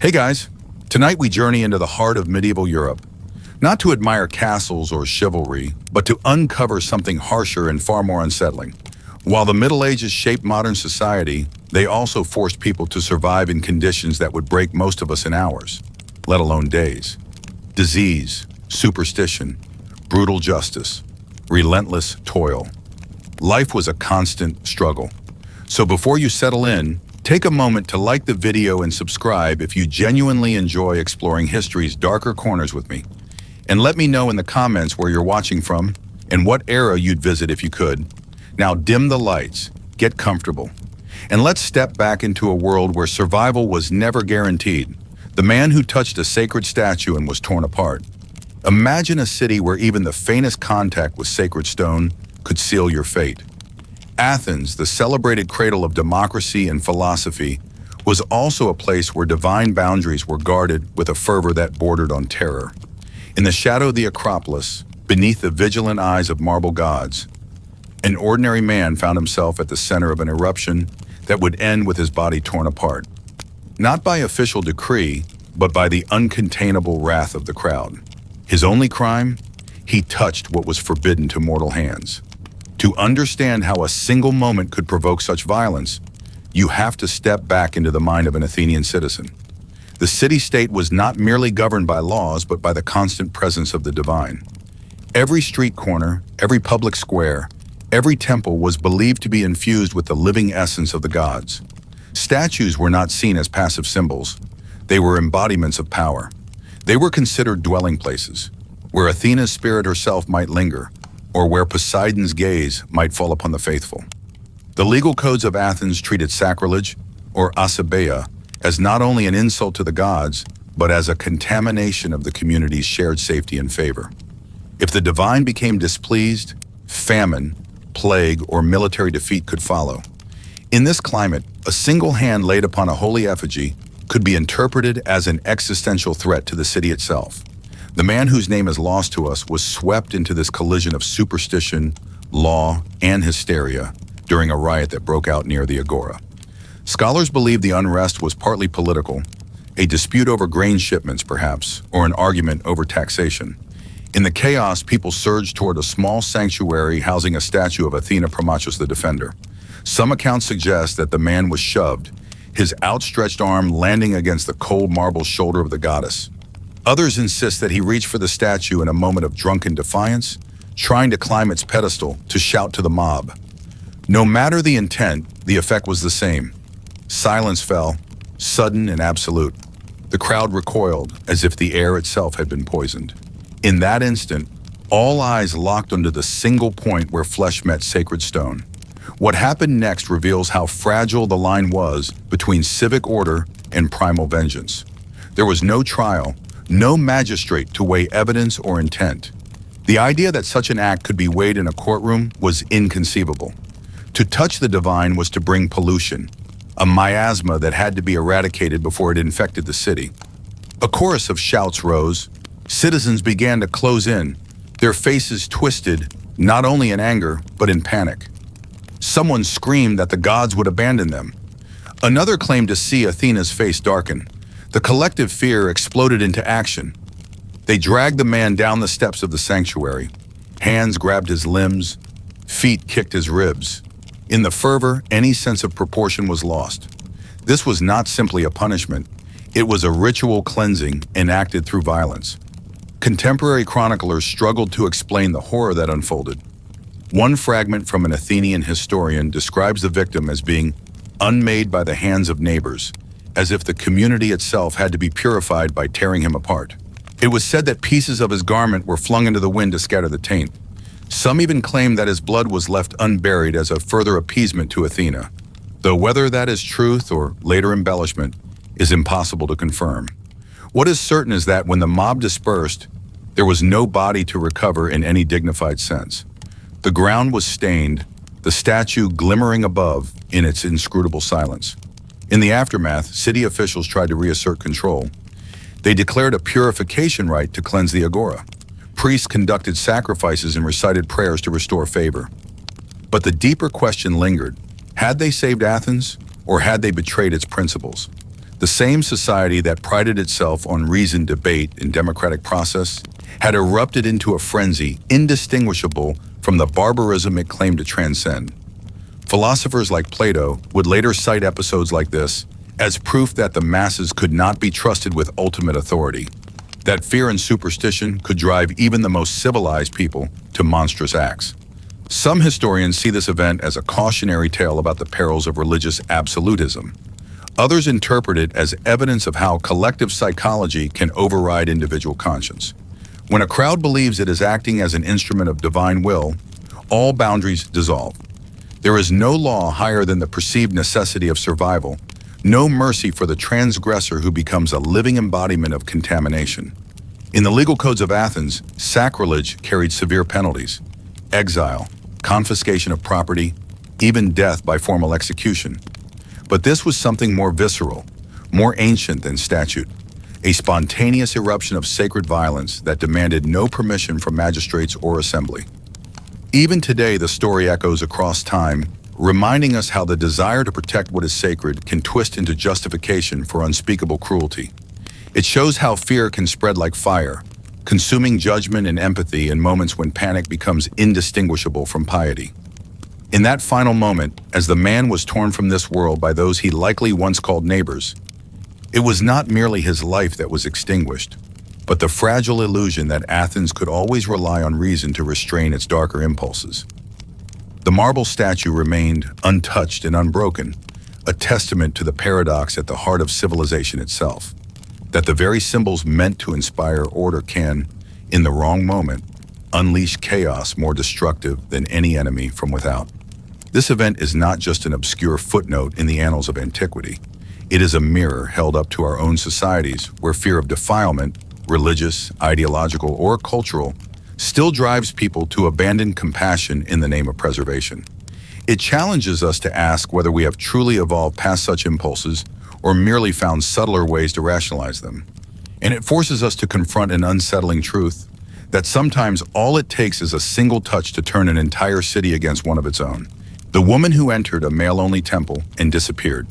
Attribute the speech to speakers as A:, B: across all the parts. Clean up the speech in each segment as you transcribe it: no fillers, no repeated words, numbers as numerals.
A: Hey guys, tonight we journey into the heart of medieval Europe, not to admire castles or chivalry, but to uncover something harsher and far more unsettling. While the Middle Ages shaped modern society, they also forced people to survive in conditions that would break most of us in hours, let alone days. Disease, superstition, brutal justice, relentless toil. Life was a constant struggle. So before you settle in, take a moment to like the video and subscribe if you genuinely enjoy exploring history's darker corners with me. And let me know in the comments where you're watching from and what era you'd visit if you could. Now dim the lights, get comfortable, and let's step back into a world where survival was never guaranteed. The man who touched a sacred statue and was torn apart. Imagine a city where even the faintest contact with sacred stone could seal your fate. Athens, the celebrated cradle of democracy and philosophy, was also a place where divine boundaries were guarded with a fervor that bordered on terror. In the shadow of the Acropolis, beneath the vigilant eyes of marble gods, an ordinary man found himself at the center of an eruption that would end with his body torn apart. Not by official decree, but by the uncontainable wrath of the crowd. His only crime? He touched what was forbidden to mortal hands. To understand how a single moment could provoke such violence, you have to step back into the mind of an Athenian citizen. The city-state was not merely governed by laws, but by the constant presence of the divine. Every street corner, every public square, every temple was believed to be infused with the living essence of the gods. Statues were not seen as passive symbols. They were embodiments of power. They were considered dwelling places, where Athena's spirit herself might linger, or where Poseidon's gaze might fall upon the faithful. The legal codes of Athens treated sacrilege, or asabeia, as not only an insult to the gods, but as a contamination of the community's shared safety and favor. If the divine became displeased, famine, plague, or military defeat could follow. In this climate, a single hand laid upon a holy effigy could be interpreted as an existential threat to the city itself. The man whose name is lost to us was swept into this collision of superstition, law, and hysteria during a riot that broke out near the Agora. Scholars believe the unrest was partly political, a dispute over grain shipments perhaps, or an argument over taxation. In the chaos, people surged toward a small sanctuary housing a statue of Athena Promachus the Defender. Some accounts suggest that the man was shoved, his outstretched arm landing against the cold marble shoulder of the goddess. Others insist that he reached for the statue in a moment of drunken defiance, trying to climb its pedestal to shout to the mob. No matter the intent, the effect was the same. Silence fell, sudden and absolute. The crowd recoiled as if the air itself had been poisoned. In that instant, all eyes locked onto the single point where flesh met sacred stone. What happened next reveals how fragile the line was between civic order and primal vengeance. There was no trial, no magistrate to weigh evidence or intent. The idea that such an act could be weighed in a courtroom was inconceivable. To touch the divine was to bring pollution, a miasma that had to be eradicated before it infected the city. A chorus of shouts rose. Citizens began to close in, their faces twisted, not only in anger, but in panic. Someone screamed that the gods would abandon them. Another claimed to see Athena's face darken. The collective fear exploded into action. They dragged the man down the steps of the sanctuary. Hands grabbed his limbs, feet kicked his ribs. In the fervor, any sense of proportion was lost. This was not simply a punishment. It was a ritual cleansing enacted through violence. Contemporary chroniclers struggled to explain the horror that unfolded. One fragment from an Athenian historian describes the victim as being unmade by the hands of neighbors, as if the community itself had to be purified by tearing him apart. It was said that pieces of his garment were flung into the wind to scatter the taint. Some even claimed that his blood was left unburied as a further appeasement to Athena, though whether that is truth or later embellishment is impossible to confirm. What is certain is that when the mob dispersed, there was no body to recover in any dignified sense. The ground was stained, the statue glimmering above in its inscrutable silence. In the aftermath, city officials tried to reassert control. They declared a purification rite to cleanse the Agora. Priests conducted sacrifices and recited prayers to restore favor. But the deeper question lingered. Had they saved Athens, or had they betrayed its principles? The same society that prided itself on reasoned debate and democratic process had erupted into a frenzy indistinguishable from the barbarism it claimed to transcend. Philosophers like Plato would later cite episodes like this as proof that the masses could not be trusted with ultimate authority, that fear and superstition could drive even the most civilized people to monstrous acts. Some historians see this event as a cautionary tale about the perils of religious absolutism. Others interpret it as evidence of how collective psychology can override individual conscience. When a crowd believes it is acting as an instrument of divine will, all boundaries dissolve. There is no law higher than the perceived necessity of survival, no mercy for the transgressor who becomes a living embodiment of contamination. In the legal codes of Athens, sacrilege carried severe penalties: exile, confiscation of property, even death by formal execution. But this was something more visceral, more ancient than statute, a spontaneous eruption of sacred violence that demanded no permission from magistrates or assembly. Even today, the story echoes across time, reminding us how the desire to protect what is sacred can twist into justification for unspeakable cruelty. It shows how fear can spread like fire, consuming judgment and empathy in moments when panic becomes indistinguishable from piety. In that final moment, as the man was torn from this world by those he likely once called neighbors, it was not merely his life that was extinguished, but the fragile illusion that Athens could always rely on reason to restrain its darker impulses. The marble statue remained untouched and unbroken, a testament to the paradox at the heart of civilization itself, that the very symbols meant to inspire order can, in the wrong moment, unleash chaos more destructive than any enemy from without. This event is not just an obscure footnote in the annals of antiquity. It is a mirror held up to our own societies where fear of defilement, religious, ideological, or cultural, still drives people to abandon compassion in the name of preservation. It challenges us to ask whether we have truly evolved past such impulses or merely found subtler ways to rationalize them. And it forces us to confront an unsettling truth that sometimes all it takes is a single touch to turn an entire city against one of its own. The woman who entered a male-only temple and disappeared.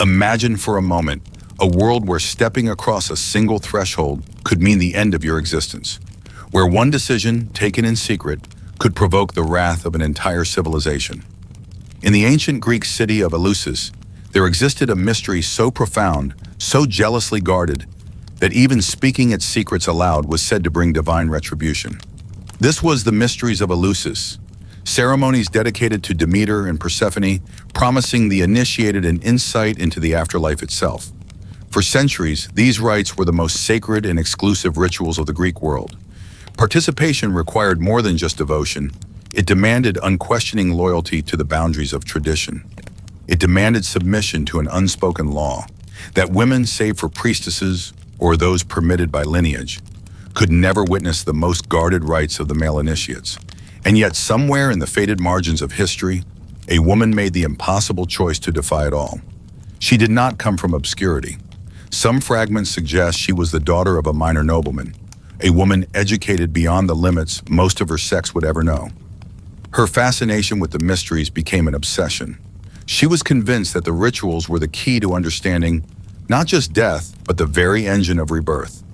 A: Imagine for a moment a world where stepping across a single threshold could mean the end of your existence, where one decision, taken in secret, could provoke the wrath of an entire civilization. In the ancient Greek city of Eleusis, there existed a mystery so profound, so jealously guarded, that even speaking its secrets aloud was said to bring divine retribution. This was the mysteries of Eleusis, ceremonies dedicated to Demeter and Persephone, promising the initiated an insight into the afterlife itself. For centuries, these rites were the most sacred and exclusive rituals of the Greek world. Participation required more than just devotion. It demanded unquestioning loyalty to the boundaries of tradition. It demanded submission to an unspoken law that women, save for priestesses or those permitted by lineage, could never witness the most guarded rites of the male initiates. And yet somewhere in the faded margins of history, a woman made the impossible choice to defy it all. She did not come from obscurity. Some fragments suggest she was the daughter of a minor nobleman, a woman educated beyond the limits most of her sex would ever know. Her fascination with the mysteries became an obsession. She was convinced that the rituals were the key to understanding not just death, but the very engine of rebirth.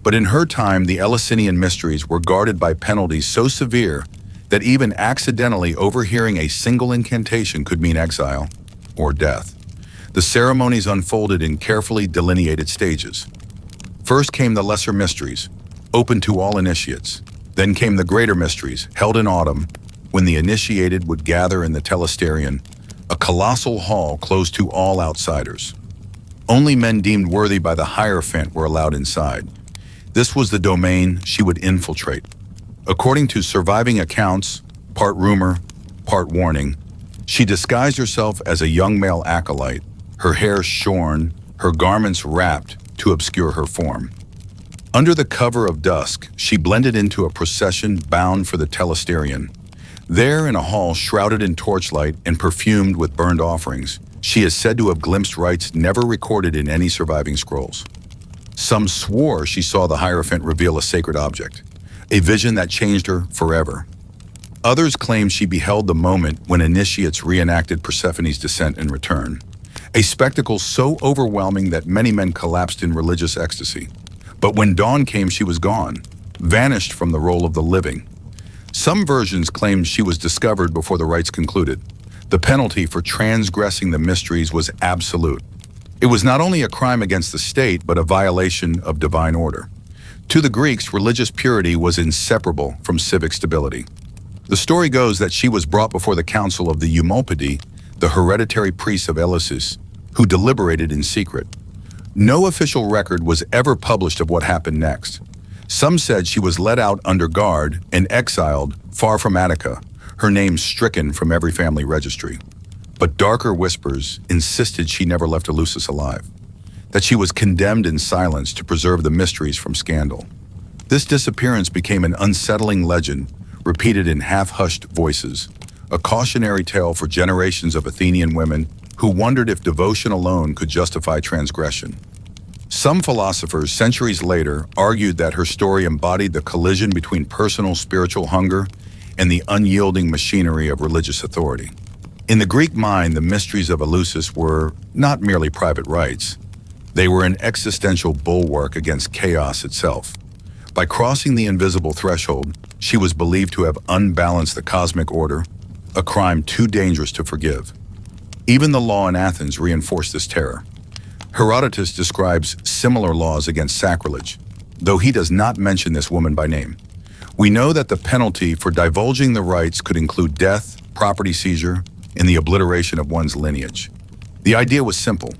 A: But in her time, the Eleusinian mysteries were guarded by penalties so severe that even accidentally overhearing a single incantation could mean exile or death. The ceremonies unfolded in carefully delineated stages. First came the lesser mysteries, open to all initiates. Then came the greater mysteries, held in autumn, when the initiated would gather in the Telesterion, a colossal hall closed to all outsiders. Only men deemed worthy by the Hierophant were allowed inside. This was the domain she would infiltrate. According to surviving accounts, part rumor, part warning, she disguised herself as a young male acolyte, her hair shorn, her garments wrapped to obscure her form. Under the cover of dusk, she blended into a procession bound for the Telesterion. There, in a hall shrouded in torchlight and perfumed with burned offerings, she is said to have glimpsed rites never recorded in any surviving scrolls. Some swore she saw the Hierophant reveal a sacred object, a vision that changed her forever. Others claimed she beheld the moment when initiates reenacted Persephone's descent and return, a spectacle so overwhelming that many men collapsed in religious ecstasy. But when dawn came, she was gone, vanished from the role of the living. Some versions claim she was discovered before the rites concluded. The penalty for transgressing the mysteries was absolute. It was not only a crime against the state, but a violation of divine order. To the Greeks, religious purity was inseparable from civic stability. The story goes that she was brought before the council of the Eumolpidi, the hereditary priests of Eleusis, who deliberated in secret. No official record was ever published of what happened next. Some said she was led out under guard and exiled far from Attica, her name stricken from every family registry. But darker whispers insisted she never left Eleusis alive, that she was condemned in silence to preserve the mysteries from scandal. This disappearance became an unsettling legend, repeated in half-hushed voices, a cautionary tale for generations of Athenian women who wondered if devotion alone could justify transgression. Some philosophers, centuries later, argued that her story embodied the collision between personal spiritual hunger and the unyielding machinery of religious authority. In the Greek mind, the mysteries of Eleusis were not merely private rites. They were an existential bulwark against chaos itself. By crossing the invisible threshold, she was believed to have unbalanced the cosmic order, a crime too dangerous to forgive. Even the law in Athens reinforced this terror. Herodotus describes similar laws against sacrilege, though he does not mention this woman by name. We know that the penalty for divulging the rites could include death, property seizure, and the obliteration of one's lineage. The idea was simple: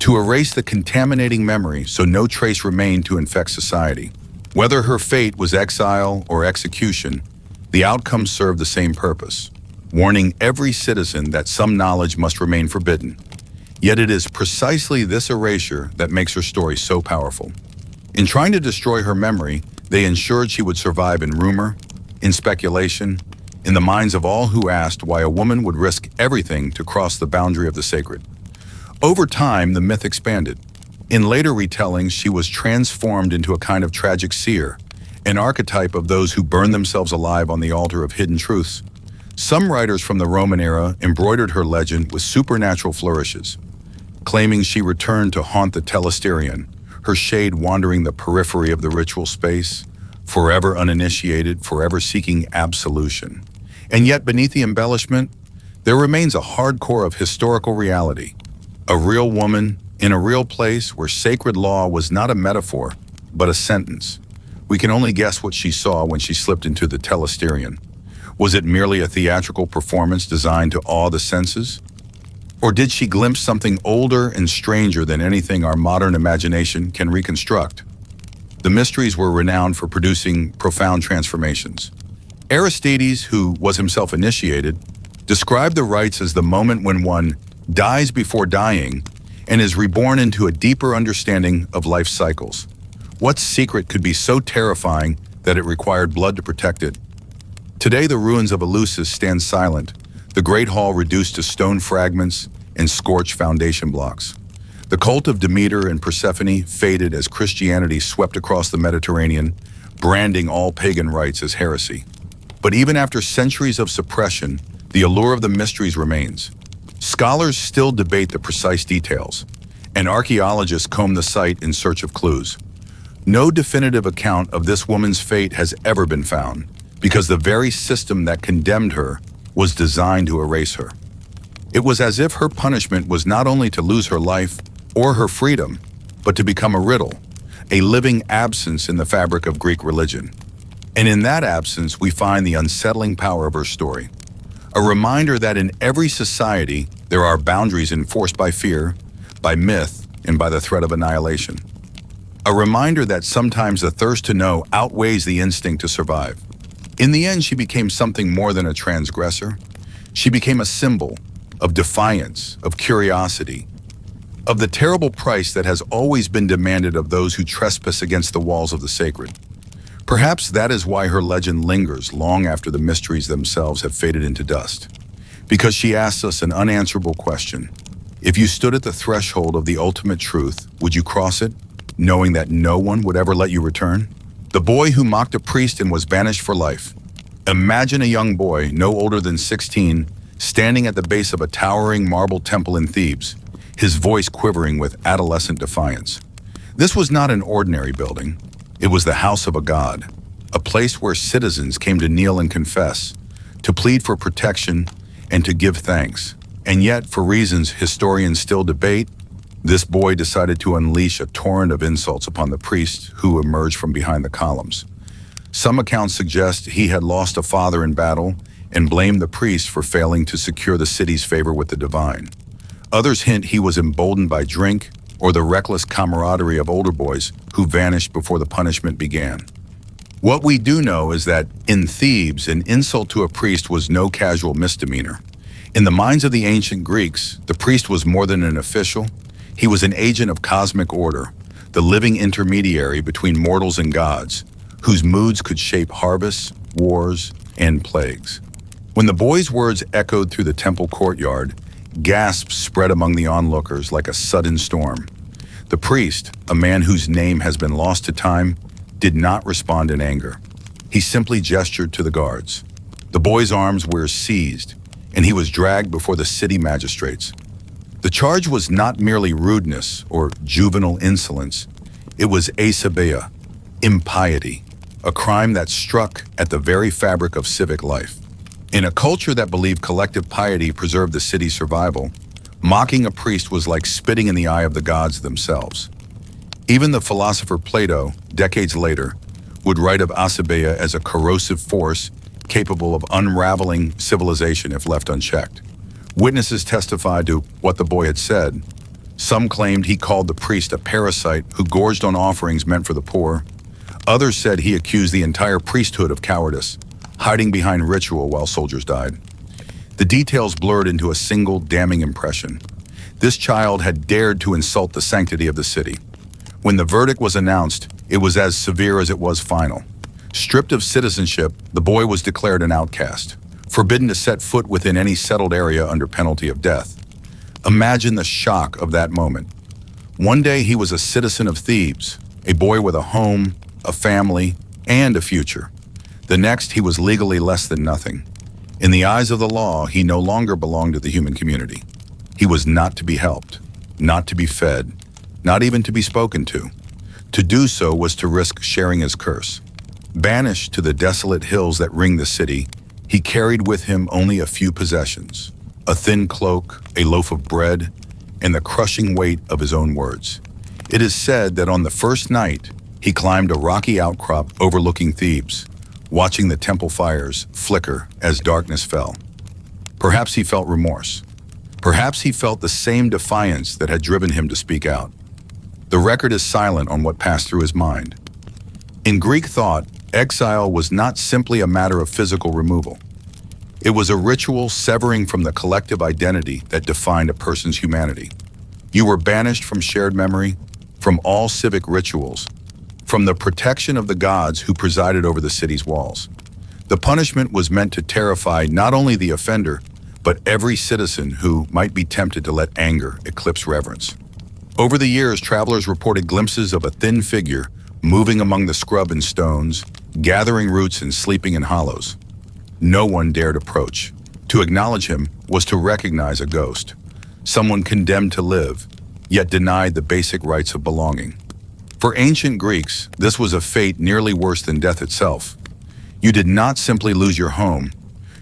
A: to erase the contaminating memory so no trace remained to infect society. Whether her fate was exile or execution, the outcome served the same purpose, warning every citizen that some knowledge must remain forbidden. Yet it is precisely this erasure that makes her story so powerful. In trying to destroy her memory, they ensured she would survive in rumor, in speculation, in the minds of all who asked why a woman would risk everything to cross the boundary of the sacred. Over time, the myth expanded. In later retellings, she was transformed into a kind of tragic seer, an archetype of those who burn themselves alive on the altar of hidden truths. Some writers from the Roman era embroidered her legend with supernatural flourishes, claiming she returned to haunt the Telesterion, her shade wandering the periphery of the ritual space, forever uninitiated, forever seeking absolution. And yet, beneath the embellishment, there remains a hard core of historical reality. A real woman in a real place where sacred law was not a metaphor, but a sentence. We can only guess what she saw when she slipped into the Telesterion. Was it merely a theatrical performance designed to awe the senses? Or did she glimpse something older and stranger than anything our modern imagination can reconstruct? The mysteries were renowned for producing profound transformations. Aristides, who was himself initiated, described the rites as the moment when one dies before dying and is reborn into a deeper understanding of life's cycles. What secret could be so terrifying that it required blood to protect it? Today, the ruins of Eleusis stand silent, the great hall reduced to stone fragments and scorched foundation blocks. The cult of Demeter and Persephone faded as Christianity swept across the Mediterranean, branding all pagan rites as heresy. But even after centuries of suppression, the allure of the mysteries remains. Scholars still debate the precise details, and archaeologists comb the site in search of clues. No definitive account of this woman's fate has ever been found, because the very system that condemned her was designed to erase her. It was as if her punishment was not only to lose her life or her freedom, but to become a riddle, a living absence in the fabric of Greek religion. And in that absence, we find the unsettling power of her story. A reminder that in every society, there are boundaries enforced by fear, by myth, and by the threat of annihilation. A reminder that sometimes the thirst to know outweighs the instinct to survive. In the end, she became something more than a transgressor. She became a symbol of defiance, of curiosity, of the terrible price that has always been demanded of those who trespass against the walls of the sacred. Perhaps that is why her legend lingers long after the mysteries themselves have faded into dust. Because she asks us an unanswerable question. If you stood at the threshold of the ultimate truth, would you cross it, knowing that no one would ever let you return? The boy who mocked a priest and was banished for life. Imagine a young boy, no older than 16, standing at the base of a towering marble temple in Thebes, his voice quivering with adolescent defiance. This was not an ordinary building. It was the house of a god, a place where citizens came to kneel and confess, to plead for protection, and to give thanks. And yet, for reasons historians still debate, this boy decided to unleash a torrent of insults upon the priest who emerged from behind the columns. Some accounts suggest he had lost a father in battle and blamed the priest for failing to secure the city's favor with the divine. Others hint he was emboldened by drink or the reckless camaraderie of older boys who vanished before the punishment began. What we do know is that, in Thebes, an insult to a priest was no casual misdemeanor. In the minds of the ancient Greeks, the priest was more than an official. He was an agent of cosmic order, the living intermediary between mortals and gods, whose moods could shape harvests, wars, and plagues. When the boy's words echoed through the temple courtyard, gasps spread among the onlookers like a sudden storm. The priest, a man whose name has been lost to time, did not respond in anger. He simply gestured to the guards. The boy's arms were seized, and he was dragged before the city magistrates. The charge was not merely rudeness or juvenile insolence. It was asabeia, impiety, a crime that struck at the very fabric of civic life. In a culture that believed collective piety preserved the city's survival, mocking a priest was like spitting in the eye of the gods themselves. Even the philosopher Plato, decades later, would write of asabeia as a corrosive force capable of unraveling civilization if left unchecked. Witnesses testified to what the boy had said. Some claimed he called the priest a parasite who gorged on offerings meant for the poor. Others said he accused the entire priesthood of cowardice, hiding behind ritual while soldiers died. The details blurred into a single damning impression. This child had dared to insult the sanctity of the city. When the verdict was announced, it was as severe as it was final. Stripped of citizenship, the boy was declared an outcast, forbidden to set foot within any settled area under penalty of death. Imagine the shock of that moment. One day he was a citizen of Thebes, a boy with a home, a family, and a future. The next, he was legally less than nothing. In the eyes of the law, he no longer belonged to the human community. He was not to be helped, not to be fed, not even to be spoken to. To do so was to risk sharing his curse. Banished to the desolate hills that ring the city, he carried with him only a few possessions, a thin cloak, a loaf of bread, and the crushing weight of his own words. It is said that on the first night, he climbed a rocky outcrop overlooking Thebes, watching the temple fires flicker as darkness fell. Perhaps he felt remorse. Perhaps he felt the same defiance that had driven him to speak out. The record is silent on what passed through his mind. In Greek thought, exile was not simply a matter of physical removal. It was a ritual severing from the collective identity that defined a person's humanity. You were banished from shared memory, from all civic rituals, from the protection of the gods who presided over the city's walls. The punishment was meant to terrify not only the offender, but every citizen who might be tempted to let anger eclipse reverence. Over the years, travelers reported glimpses of a thin figure moving among the scrub and stones, gathering roots and sleeping in hollows. No one dared approach. To acknowledge him was to recognize a ghost, someone condemned to live, yet denied the basic rights of belonging. For ancient Greeks, this was a fate nearly worse than death itself. You did not simply lose your home.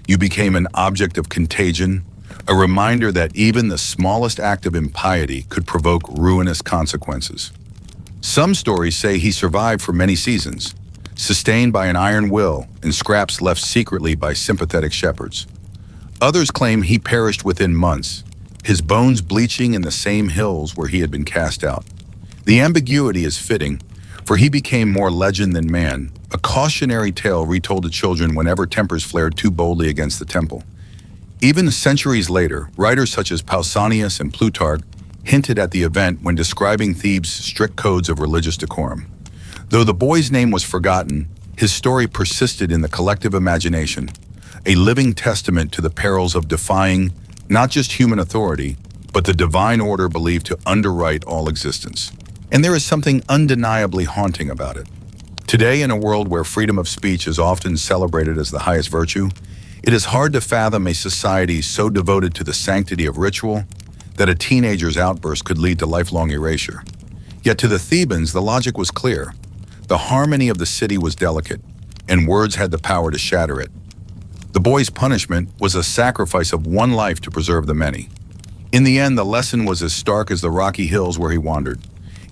A: You became an object of contagion, a reminder that even the smallest act of impiety could provoke ruinous consequences. Some stories say he survived for many seasons, sustained by an iron will and scraps left secretly by sympathetic shepherds. Others claim he perished within months, his bones bleaching in the same hills where he had been cast out. The ambiguity is fitting, for he became more legend than man, a cautionary tale retold to children whenever tempers flared too boldly against the temple. Even centuries later, writers such as Pausanias and Plutarch hinted at the event when describing Thebes' strict codes of religious decorum. Though the boy's name was forgotten, his story persisted in the collective imagination, a living testament to the perils of defying not just human authority, but the divine order believed to underwrite all existence. And there is something undeniably haunting about it. Today, in a world where freedom of speech is often celebrated as the highest virtue, it is hard to fathom a society so devoted to the sanctity of ritual that a teenager's outburst could lead to lifelong erasure. Yet to the Thebans, the logic was clear. The harmony of the city was delicate, and words had the power to shatter it. The boy's punishment was a sacrifice of one life to preserve the many. In the end, the lesson was as stark as the rocky hills where he wandered.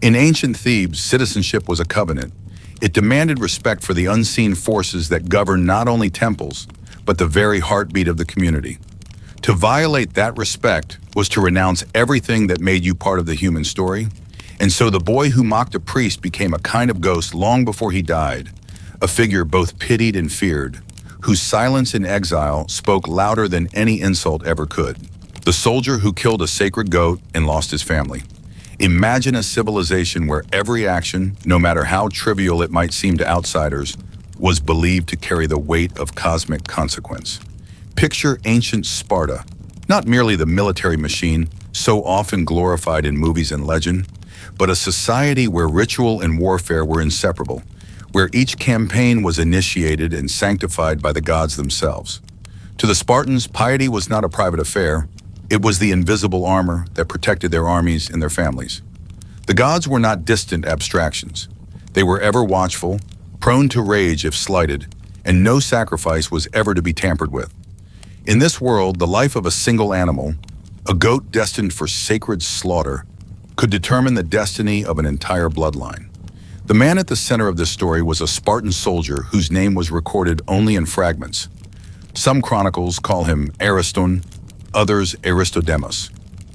A: In ancient Thebes, citizenship was a covenant. It demanded respect for the unseen forces that govern not only temples, but the very heartbeat of the community. To violate that respect was to renounce everything that made you part of the human story. And so the boy who mocked a priest became a kind of ghost long before he died, a figure both pitied and feared, whose silence in exile spoke louder than any insult ever could. The soldier who killed a sacred goat and lost his family. Imagine a civilization where every action, no matter how trivial it might seem to outsiders, was believed to carry the weight of cosmic consequence. Picture ancient Sparta, not merely the military machine so often glorified in movies and legend, but a society where ritual and warfare were inseparable, where each campaign was initiated and sanctified by the gods themselves. To the Spartans, piety was not a private affair. It was the invisible armor that protected their armies and their families. The gods were not distant abstractions. They were ever watchful, prone to rage if slighted, and no sacrifice was ever to be tampered with. In this world, the life of a single animal, a goat destined for sacred slaughter, could determine the destiny of an entire bloodline. The man at the center of this story was a Spartan soldier whose name was recorded only in fragments. Some chronicles call him Ariston, others Aristodemos.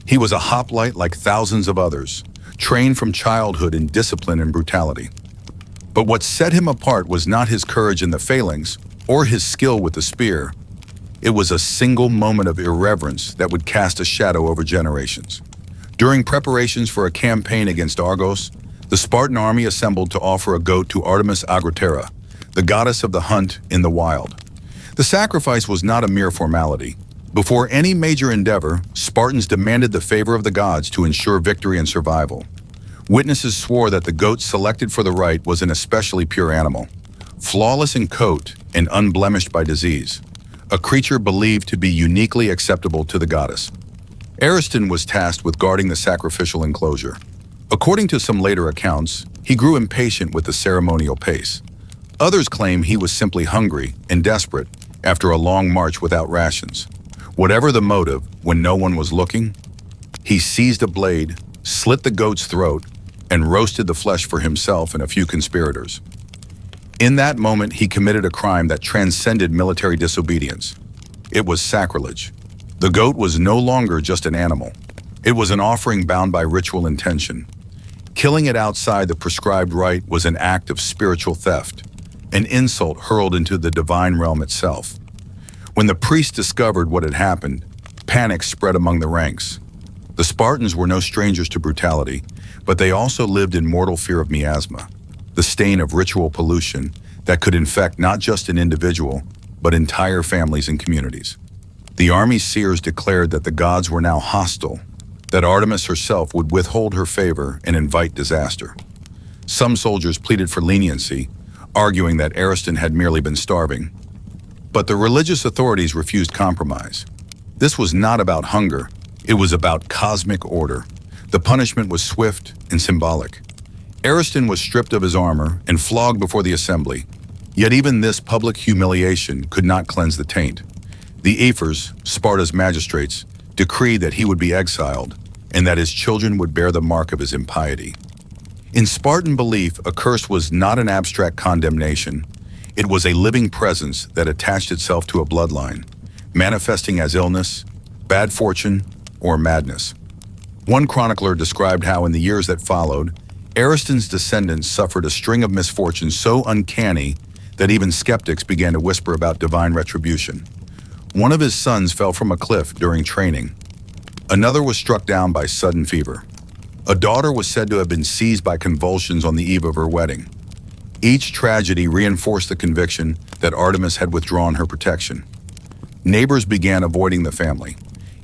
A: He was a hoplite like thousands of others, trained from childhood in discipline and brutality. But what set him apart was not his courage in the phalanx or his skill with the spear. It was a single moment of irreverence that would cast a shadow over generations. During preparations for a campaign against Argos, the Spartan army assembled to offer a goat to Artemis Agrotera, the goddess of the hunt in the wild. The sacrifice was not a mere formality. Before any major endeavor, Spartans demanded the favor of the gods to ensure victory and survival. Witnesses swore that the goat selected for the rite was an especially pure animal, flawless in coat and unblemished by disease, a creature believed to be uniquely acceptable to the goddess. Ariston was tasked with guarding the sacrificial enclosure. According to some later accounts, he grew impatient with the ceremonial pace. Others claim he was simply hungry and desperate after a long march without rations. Whatever the motive, when no one was looking, he seized a blade, slit the goat's throat, and roasted the flesh for himself and a few conspirators. In that moment, he committed a crime that transcended military disobedience. It was sacrilege. The goat was no longer just an animal. It was an offering bound by ritual intention. Killing it outside the prescribed rite was an act of spiritual theft, an insult hurled into the divine realm itself. When the priests discovered what had happened, panic spread among the ranks. The Spartans were no strangers to brutality, but they also lived in mortal fear of miasma, the stain of ritual pollution that could infect not just an individual, but entire families and communities. The army's seers declared that the gods were now hostile, that Artemis herself would withhold her favor and invite disaster. Some soldiers pleaded for leniency, arguing that Ariston had merely been starving. But the religious authorities refused compromise. This was not about hunger, it was about cosmic order. The punishment was swift and symbolic. Ariston was stripped of his armor and flogged before the assembly. Yet even this public humiliation could not cleanse the taint. The ephors, Sparta's magistrates, decreed that he would be exiled and that his children would bear the mark of his impiety. In Spartan belief, a curse was not an abstract condemnation. It was a living presence that attached itself to a bloodline, manifesting as illness, bad fortune, or madness. One chronicler described how in the years that followed, Ariston's descendants suffered a string of misfortunes so uncanny that even skeptics began to whisper about divine retribution. One of his sons fell from a cliff during training. Another was struck down by sudden fever. A daughter was said to have been seized by convulsions on the eve of her wedding. Each tragedy reinforced the conviction that Artemis had withdrawn her protection. Neighbors began avoiding the family.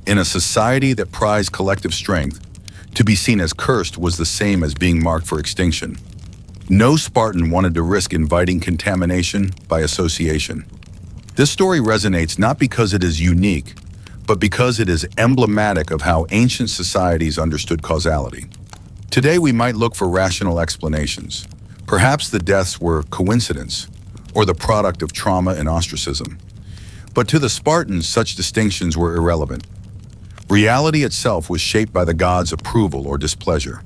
A: In a society that prized collective strength, to be seen as cursed was the same as being marked for extinction. No Spartan wanted to risk inviting contamination by association. This story resonates not because it is unique, but because it is emblematic of how ancient societies understood causality. Today we might look for rational explanations. Perhaps the deaths were coincidence, or the product of trauma and ostracism. But to the Spartans, such distinctions were irrelevant. Reality itself was shaped by the gods' approval or displeasure.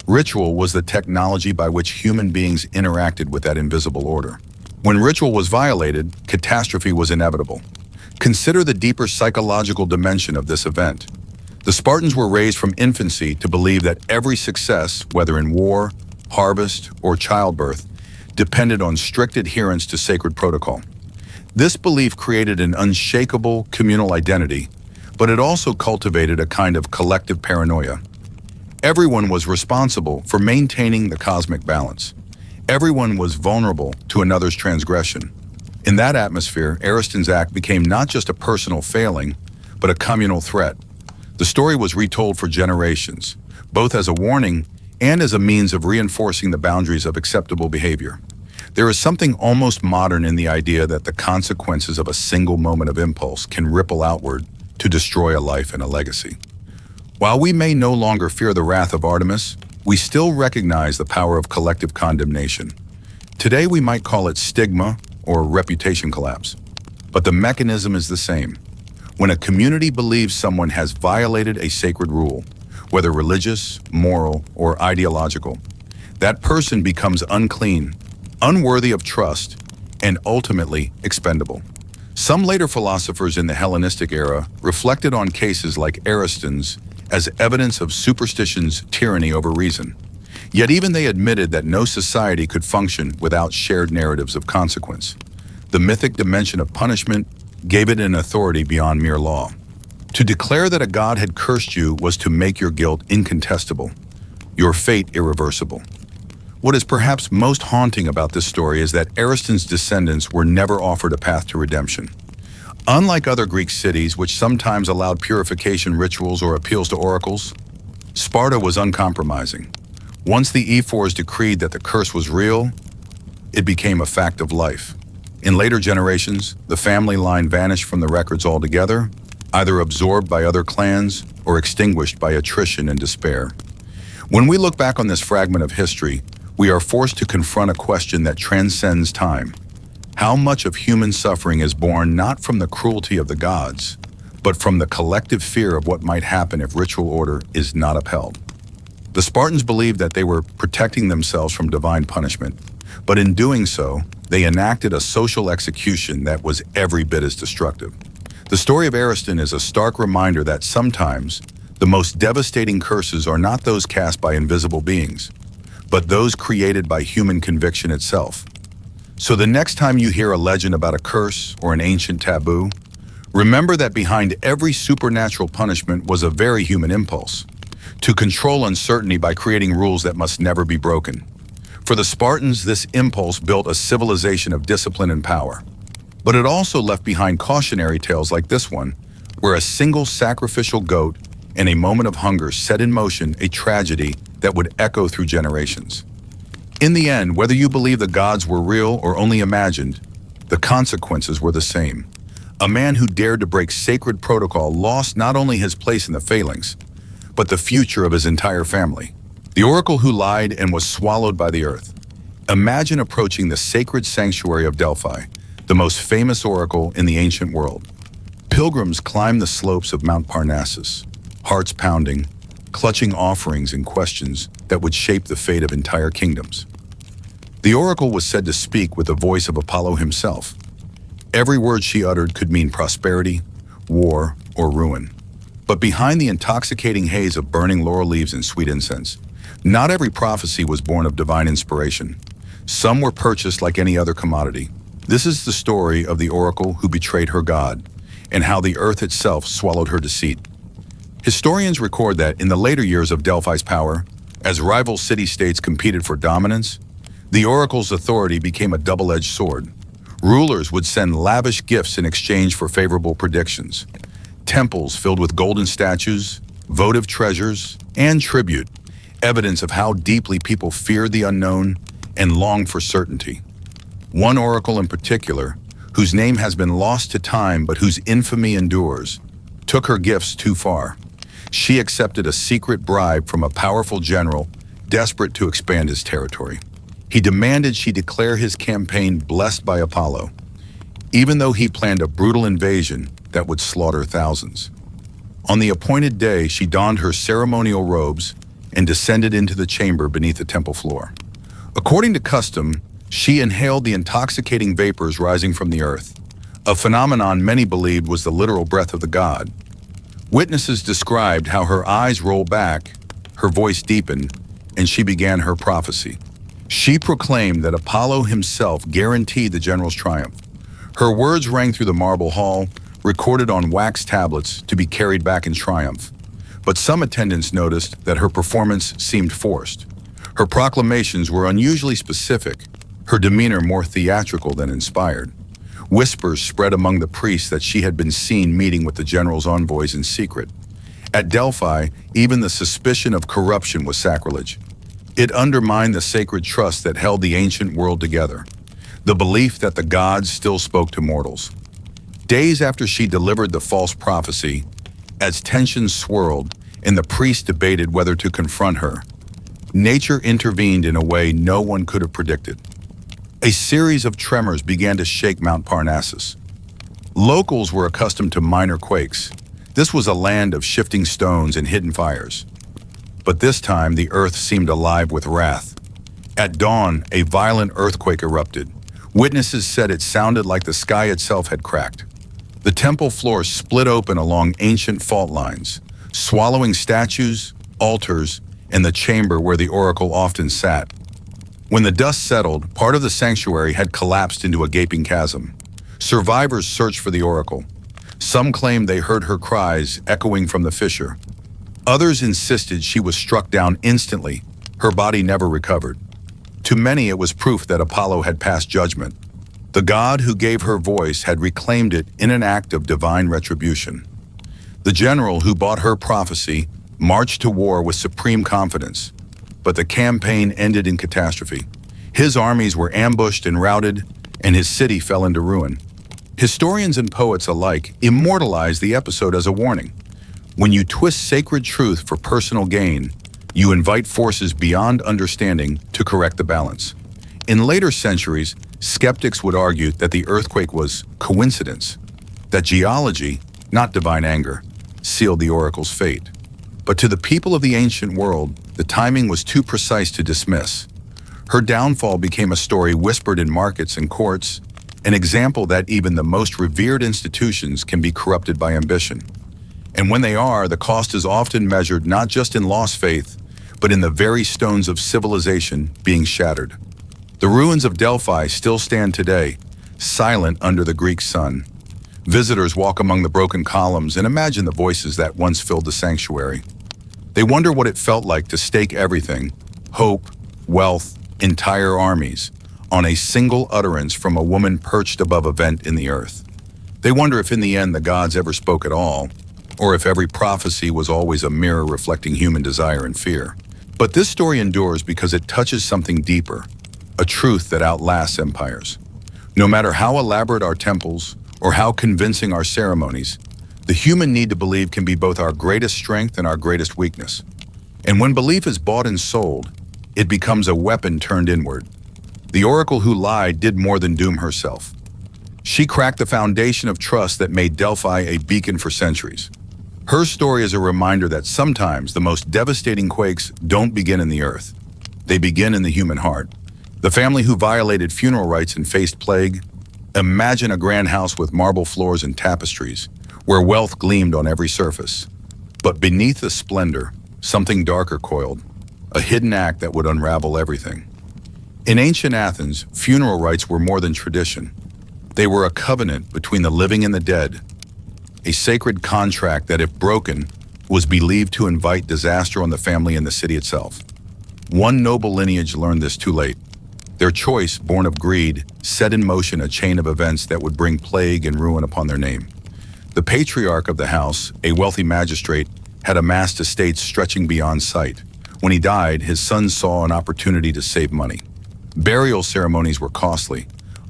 A: Ritual was the technology by which human beings interacted with that invisible order. When ritual was violated, catastrophe was inevitable. Consider the deeper psychological dimension of this event. The Spartans were raised from infancy to believe that every success, whether in war, harvest, or childbirth, depended on strict adherence to sacred protocol. This belief created an unshakable communal identity, but it also cultivated a kind of collective paranoia. Everyone was responsible for maintaining the cosmic balance. Everyone was vulnerable to another's transgression. In that atmosphere, Ariston's act became not just a personal failing, but a communal threat. The story was retold for generations, both as a warning and as a means of reinforcing the boundaries of acceptable behavior. There is something almost modern in the idea that the consequences of a single moment of impulse can ripple outward to destroy a life and a legacy. While we may no longer fear the wrath of Artemis, we still recognize the power of collective condemnation. Today we might call it stigma or reputation collapse, but the mechanism is the same. When a community believes someone has violated a sacred rule, whether religious, moral, or ideological, that person becomes unclean, unworthy of trust, and ultimately expendable. Some later philosophers in the Hellenistic era reflected on cases like Ariston's as evidence of superstition's tyranny over reason. Yet even they admitted that no society could function without shared narratives of consequence. The mythic dimension of punishment gave it an authority beyond mere law. To declare that a god had cursed you was to make your guilt incontestable, your fate irreversible. What is perhaps most haunting about this story is that Ariston's descendants were never offered a path to redemption. Unlike other Greek cities, which sometimes allowed purification rituals or appeals to oracles, Sparta was uncompromising. Once the ephors decreed that the curse was real, it became a fact of life. In later generations, the family line vanished from the records altogether, either absorbed by other clans or extinguished by attrition and despair. When we look back on this fragment of history, we are forced to confront a question that transcends time. How much of human suffering is born not from the cruelty of the gods, but from the collective fear of what might happen if ritual order is not upheld? The Spartans believed that they were protecting themselves from divine punishment, but in doing so, they enacted a social execution that was every bit as destructive. The story of Ariston is a stark reminder that sometimes the most devastating curses are not those cast by invisible beings, but those created by human conviction itself. So the next time you hear a legend about a curse or an ancient taboo, remember that behind every supernatural punishment was a very human impulse, to control uncertainty by creating rules that must never be broken. For the Spartans, this impulse built a civilization of discipline and power. But it also left behind cautionary tales like this one, where a single sacrificial goat and a moment of hunger set in motion a tragedy that would echo through generations. In the end, whether you believe the gods were real or only imagined, the consequences were the same. A man who dared to break sacred protocol lost not only his place in the phalanx, but the future of his entire family. The oracle who lied and was swallowed by the earth. Imagine approaching the sacred sanctuary of Delphi, the most famous oracle in the ancient world. Pilgrims climbed the slopes of Mount Parnassus, hearts pounding, clutching offerings and questions that would shape the fate of entire kingdoms. The oracle was said to speak with the voice of Apollo himself. Every word she uttered could mean prosperity, war, or ruin. But behind the intoxicating haze of burning laurel leaves and sweet incense, not every prophecy was born of divine inspiration. Some were purchased like any other commodity. This is the story of the oracle who betrayed her god, and how the earth itself swallowed her deceit. Historians record that in the later years of Delphi's power, as rival city-states competed for dominance, the oracle's authority became a double-edged sword. Rulers would send lavish gifts in exchange for favorable predictions. Temples filled with golden statues, votive treasures, and tribute, evidence of how deeply people feared the unknown and longed for certainty. One oracle in particular, whose name has been lost to time but whose infamy endures, took her gifts too far. She accepted a secret bribe from a powerful general desperate to expand his territory. He demanded she declare his campaign blessed by Apollo, even though he planned a brutal invasion that would slaughter thousands. On the appointed day, she donned her ceremonial robes and descended into the chamber beneath the temple floor. According to custom, she inhaled the intoxicating vapors rising from the earth, a phenomenon many believed was the literal breath of the god. Witnesses described how her eyes rolled back, her voice deepened, and she began her prophecy. She proclaimed that Apollo himself guaranteed the general's triumph. Her words rang through the marble hall, recorded on wax tablets to be carried back in triumph. But some attendants noticed that her performance seemed forced. Her proclamations were unusually specific, her demeanor more theatrical than inspired. Whispers spread among the priests that she had been seen meeting with the general's envoys in secret. At Delphi, even the suspicion of corruption was sacrilege. It undermined the sacred trust that held the ancient world together, the belief that the gods still spoke to mortals. Days after she delivered the false prophecy, as tensions swirled and the priests debated whether to confront her, nature intervened in a way no one could have predicted. A series of tremors began to shake Mount Parnassus. Locals were accustomed to minor quakes. This was a land of shifting stones and hidden fires. But this time, the earth seemed alive with wrath. At dawn, a violent earthquake erupted. Witnesses said it sounded like the sky itself had cracked. The temple floor split open along ancient fault lines, swallowing statues, altars, and the chamber where the oracle often sat. When the dust settled, part of the sanctuary had collapsed into a gaping chasm. Survivors searched for the oracle. Some claimed they heard her cries echoing from the fissure. Others insisted she was struck down instantly, her body never recovered. To many, it was proof that Apollo had passed judgment. The god who gave her voice had reclaimed it in an act of divine retribution. The general who bought her prophecy marched to war with supreme confidence. But the campaign ended in catastrophe. His armies were ambushed and routed, and his city fell into ruin. Historians and poets alike immortalize the episode as a warning. When you twist sacred truth for personal gain, you invite forces beyond understanding to correct the balance. In later centuries, skeptics would argue that the earthquake was coincidence, that geology, not divine anger, sealed the oracle's fate. But to the people of the ancient world, the timing was too precise to dismiss. Her downfall became a story whispered in markets and courts, an example that even the most revered institutions can be corrupted by ambition. And when they are, the cost is often measured not just in lost faith, but in the very stones of civilization being shattered. The ruins of Delphi still stand today, silent under the Greek sun. Visitors walk among the broken columns and imagine the voices that once filled the sanctuary. They wonder what it felt like to stake everything, hope, wealth, entire armies, on a single utterance from a woman perched above a vent in the earth. They wonder if in the end the gods ever spoke at all, or if every prophecy was always a mirror reflecting human desire and fear. But this story endures because it touches something deeper, a truth that outlasts empires. No matter how elaborate our temples or how convincing our ceremonies, the human need to believe can be both our greatest strength and our greatest weakness. And when belief is bought and sold, it becomes a weapon turned inward. The oracle who lied did more than doom herself. She cracked the foundation of trust that made Delphi a beacon for centuries. Her story is a reminder that sometimes the most devastating quakes don't begin in the earth. They begin in the human heart. The family who violated funeral rites and faced plague. Imagine a grand house with marble floors and tapestries, where wealth gleamed on every surface. But beneath the splendor, something darker coiled, a hidden act that would unravel everything. In ancient Athens, funeral rites were more than tradition. They were a covenant between the living and the dead, a sacred contract that, if broken, was believed to invite disaster on the family and the city itself. One noble lineage learned this too late. Their choice, born of greed, set in motion a chain of events that would bring plague and ruin upon their name. The patriarch of the house, a wealthy magistrate, had amassed estates stretching beyond sight. When he died, his sons saw an opportunity to save money. Burial ceremonies were costly.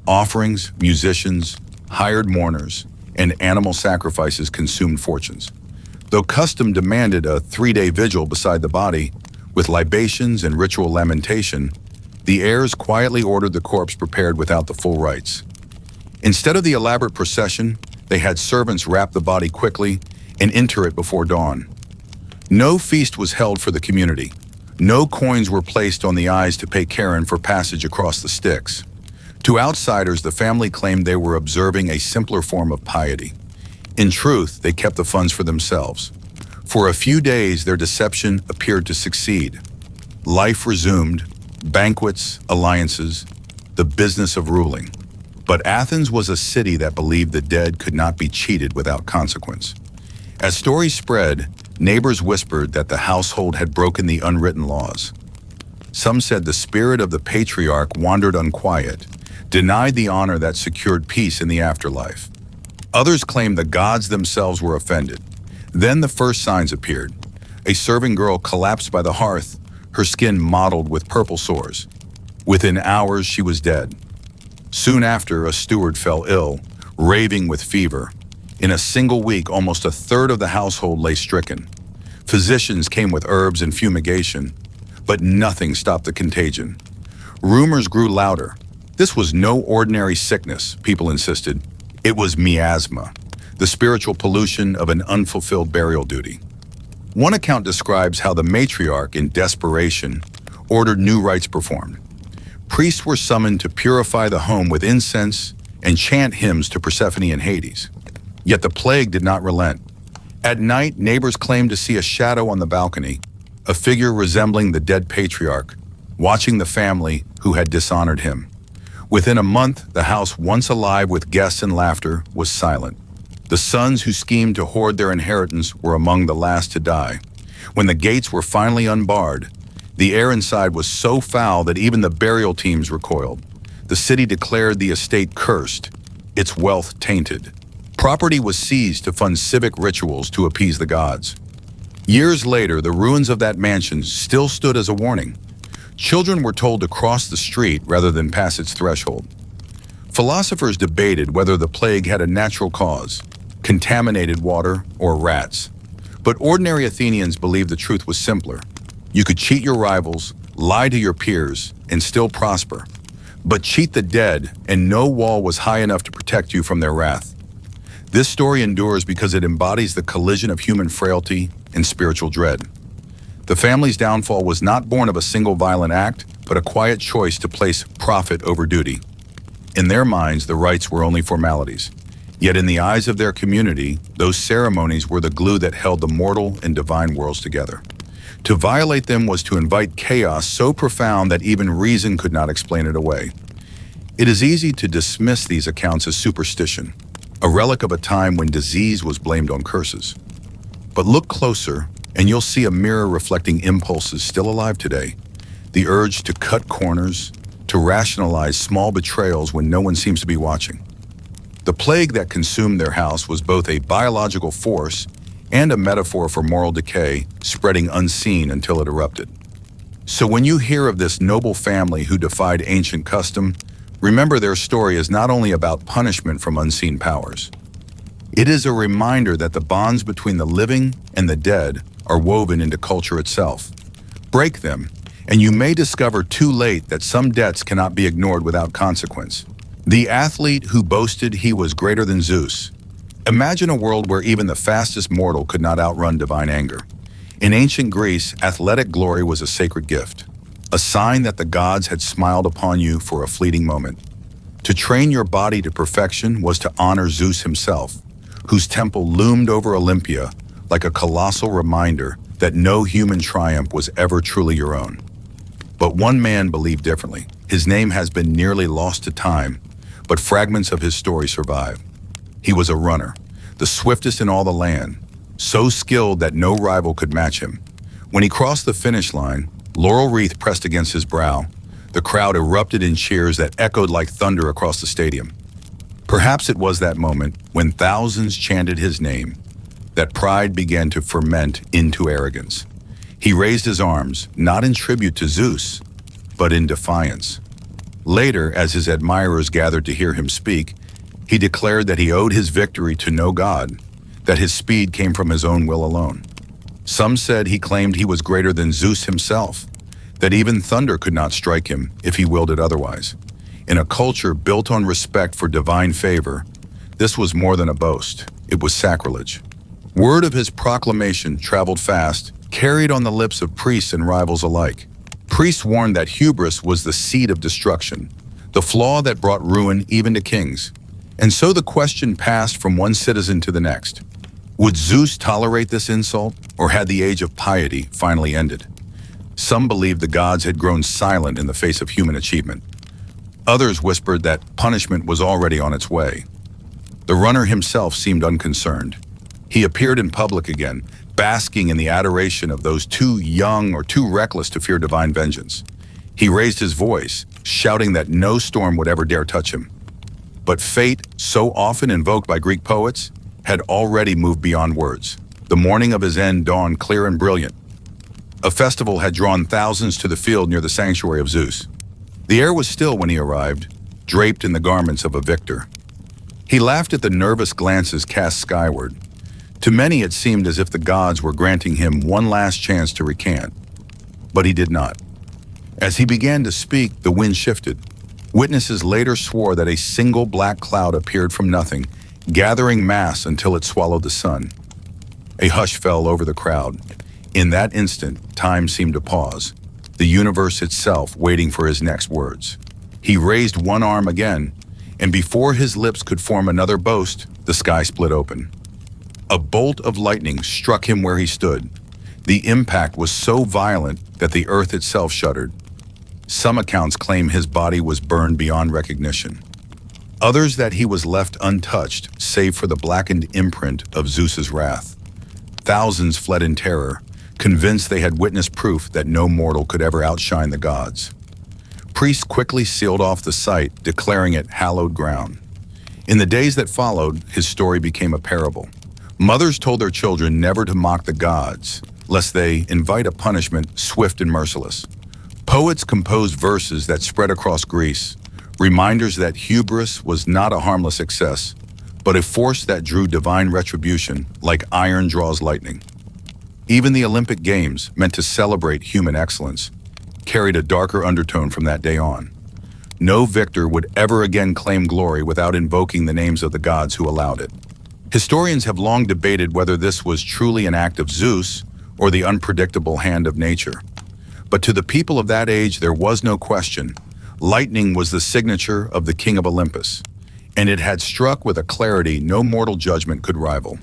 A: Offerings, musicians, hired mourners, and animal sacrifices consumed fortunes. Though custom demanded a 3-day vigil beside the body, with libations and ritual lamentation, the heirs quietly ordered the corpse prepared without the full rites. Instead of the elaborate procession, they had servants wrap the body quickly and inter it before dawn. No feast was held for the community. No coins were placed on the eyes to pay Karen for passage across the Styx. To outsiders, the family claimed they were observing a simpler form of piety. In truth, they kept the funds for themselves. For a few days, their deception appeared to succeed. Life resumed, banquets, alliances, the business of ruling. But Athens was a city that believed the dead could not be cheated without consequence. As stories spread, neighbors whispered that the household had broken the unwritten laws. Some said the spirit of the patriarch wandered unquiet, denied the honor that secured peace in the afterlife. Others claimed the gods themselves were offended. Then the first signs appeared. A serving girl collapsed by the hearth, her skin mottled with purple sores. Within hours, she was dead. Soon after, a steward fell ill, raving with fever. In a single week, almost a third of the household lay stricken. Physicians came with herbs and fumigation, but nothing stopped the contagion. Rumors grew louder. This was no ordinary sickness, people insisted. It was miasma, the spiritual pollution of an unfulfilled burial duty. One account describes how the matriarch, in desperation, ordered new rites performed. Priests were summoned to purify the home with incense and chant hymns to Persephone and Hades. Yet the plague did not relent. At night, neighbors claimed to see a shadow on the balcony, a figure resembling the dead patriarch, watching the family who had dishonored him. Within a month, the house, once alive with guests and laughter, was silent. The sons who schemed to hoard their inheritance were among the last to die. When the gates were finally unbarred, the air inside was so foul that even the burial teams recoiled. The city declared the estate cursed, its wealth tainted. Property was seized to fund civic rituals to appease the gods. Years later, the ruins of that mansion still stood as a warning. Children were told to cross the street rather than pass its threshold. Philosophers debated whether the plague had a natural cause, contaminated water, or rats. But ordinary Athenians believed the truth was simpler. You could cheat your rivals, lie to your peers, and still prosper. But cheat the dead, and no wall was high enough to protect you from their wrath. This story endures because it embodies the collision of human frailty and spiritual dread. The family's downfall was not born of a single violent act, but a quiet choice to place profit over duty. In their minds, the rites were only formalities. Yet in the eyes of their community, those ceremonies were the glue that held the mortal and divine worlds together. To violate them was to invite chaos so profound that even reason could not explain it away. It is easy to dismiss these accounts as superstition, a relic of a time when disease was blamed on curses. But look closer, and you'll see a mirror reflecting impulses still alive today. The urge to cut corners, to rationalize small betrayals when no one seems to be watching. The plague that consumed their house was both a biological force and a metaphor for moral decay, spreading unseen until it erupted. So when you hear of this noble family who defied ancient custom, remember their story is not only about punishment from unseen powers. It is a reminder that the bonds between the living and the dead are woven into culture itself. Break them, and you may discover too late that some debts cannot be ignored without consequence. The athlete who boasted he was greater than Zeus. Imagine a world where even the fastest mortal could not outrun divine anger. In ancient Greece, athletic glory was a sacred gift, a sign that the gods had smiled upon you for a fleeting moment. To train your body to perfection was to honor Zeus himself, whose temple loomed over Olympia like a colossal reminder that no human triumph was ever truly your own. But one man believed differently. His name has been nearly lost to time, but fragments of his story survive. He was a runner, the swiftest in all the land, so skilled that no rival could match him. When he crossed the finish line, laurel wreath pressed against his brow, the crowd erupted in cheers that echoed like thunder across the stadium. Perhaps it was that moment, when thousands chanted his name, that pride began to ferment into arrogance. He raised his arms, not in tribute to Zeus, but in defiance. Later, as his admirers gathered to hear him speak, He declared that he owed his victory to no god, that his speed came from his own will alone. Some said he claimed he was greater than Zeus himself, that even thunder could not strike him if he willed it otherwise. In a culture built on respect for divine favor, this was more than a boast, it was sacrilege. Word of his proclamation traveled fast, carried on the lips of priests and rivals alike. Priests warned that hubris was the seed of destruction, the flaw that brought ruin even to kings. And so the question passed from one citizen to the next. Would Zeus tolerate this insult, or had the age of piety finally ended? Some believed the gods had grown silent in the face of human achievement. Others whispered that punishment was already on its way. The runner himself seemed unconcerned. He appeared in public again, basking in the adoration of those too young or too reckless to fear divine vengeance. He raised his voice, shouting that no storm would ever dare touch him. But fate, so often invoked by Greek poets, had already moved beyond words. The morning of his end dawned clear and brilliant. A festival had drawn thousands to the field near the sanctuary of Zeus. The air was still when he arrived, draped in the garments of a victor. He laughed at the nervous glances cast skyward. To many it seemed as if the gods were granting him one last chance to recant. But he did not. As he began to speak, the wind shifted. Witnesses later swore that a single black cloud appeared from nothing, gathering mass until it swallowed the sun. A hush fell over the crowd. In that instant, time seemed to pause, the universe itself waiting for his next words. He raised one arm again, and before his lips could form another boast, the sky split open. A bolt of lightning struck him where he stood. The impact was so violent that the earth itself shuddered. Some accounts claim his body was burned beyond recognition. Others that he was left untouched, save for the blackened imprint of Zeus's wrath. Thousands fled in terror, convinced they had witnessed proof that no mortal could ever outshine the gods. Priests quickly sealed off the site, declaring it hallowed ground. In the days that followed, his story became a parable. Mothers told their children never to mock the gods, lest they invite a punishment swift and merciless. Poets composed verses that spread across Greece, reminders that hubris was not a harmless excess, but a force that drew divine retribution like iron draws lightning. Even the Olympic Games, meant to celebrate human excellence, carried a darker undertone from that day on. No victor would ever again claim glory without invoking the names of the gods who allowed it. Historians have long debated whether this was truly an act of Zeus or the unpredictable hand of nature. But to the people of that age, there was no question. Lightning was the signature of the king of Olympus, and it had struck with a clarity no mortal judgment could rival.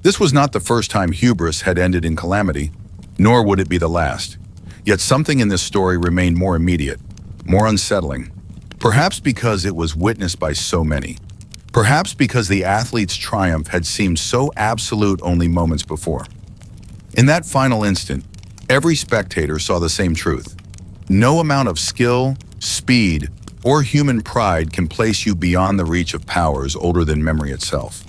A: This was not the first time hubris had ended in calamity, nor would it be the last. Yet something in this story remained more immediate, more unsettling. Perhaps because it was witnessed by so many. Perhaps because the athlete's triumph had seemed so absolute only moments before. In that final instant, every spectator saw the same truth. No amount of skill, speed, or human pride can place you beyond the reach of powers older than memory itself.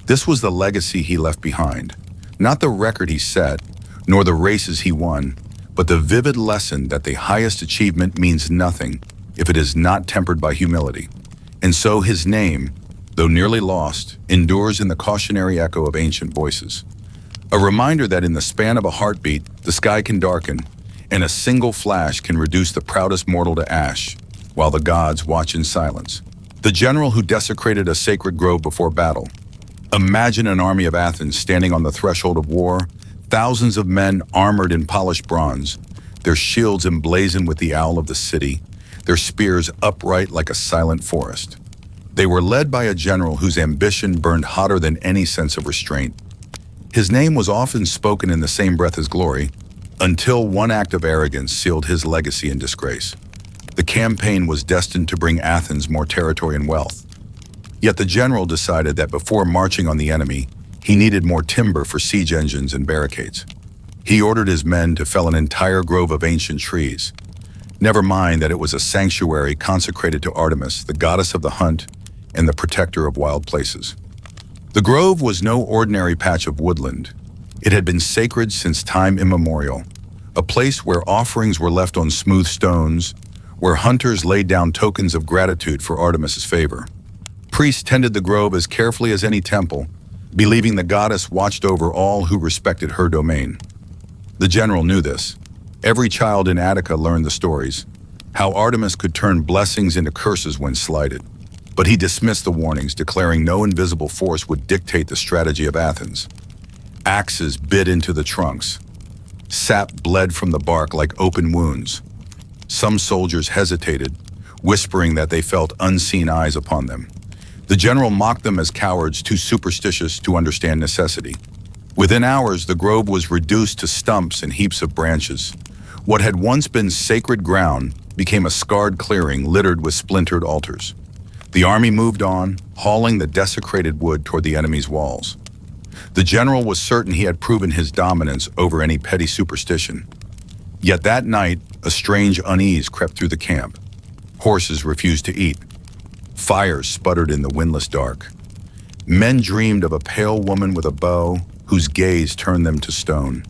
A: This was the legacy he left behind, not the record he set, nor the races he won, but the vivid lesson that the highest achievement means nothing if it is not tempered by humility. And so his name, though nearly lost, endures in the cautionary echo of ancient voices. A reminder that in the span of a heartbeat, the sky can darken, and a single flash can reduce the proudest mortal to ash, while the gods watch in silence. The general who desecrated a sacred grove before battle. Imagine an army of Athens standing on the threshold of war, thousands of men armored in polished bronze, their shields emblazoned with the owl of the city, their spears upright like a silent forest. They were led by a general whose ambition burned hotter than any sense of restraint. His name was often spoken in the same breath as glory, until one act of arrogance sealed his legacy in disgrace. The campaign was destined to bring Athens more territory and wealth. Yet the general decided that before marching on the enemy, he needed more timber for siege engines and barricades. He ordered his men to fell an entire grove of ancient trees. Never mind that it was a sanctuary consecrated to Artemis, the goddess of the hunt and the protector of wild places. The grove was no ordinary patch of woodland. It had been sacred since time immemorial, a place where offerings were left on smooth stones, where hunters laid down tokens of gratitude for Artemis's favor. Priests tended the grove as carefully as any temple, believing the goddess watched over all who respected her domain. The general knew this. Every child in Attica learned the stories, how Artemis could turn blessings into curses when slighted. But he dismissed the warnings, declaring no invisible force would dictate the strategy of Athens. Axes bit into the trunks. Sap bled from the bark like open wounds. Some soldiers hesitated, whispering that they felt unseen eyes upon them. The general mocked them as cowards too superstitious to understand necessity. Within hours, the grove was reduced to stumps and heaps of branches. What had once been sacred ground became a scarred clearing littered with splintered altars. The army moved on, hauling the desecrated wood toward the enemy's walls. The general was certain he had proven his dominance over any petty superstition. Yet that night, a strange unease crept through the camp. Horses refused to eat. Fires sputtered in the windless dark. Men dreamed of a pale woman with a bow whose gaze turned them to stone.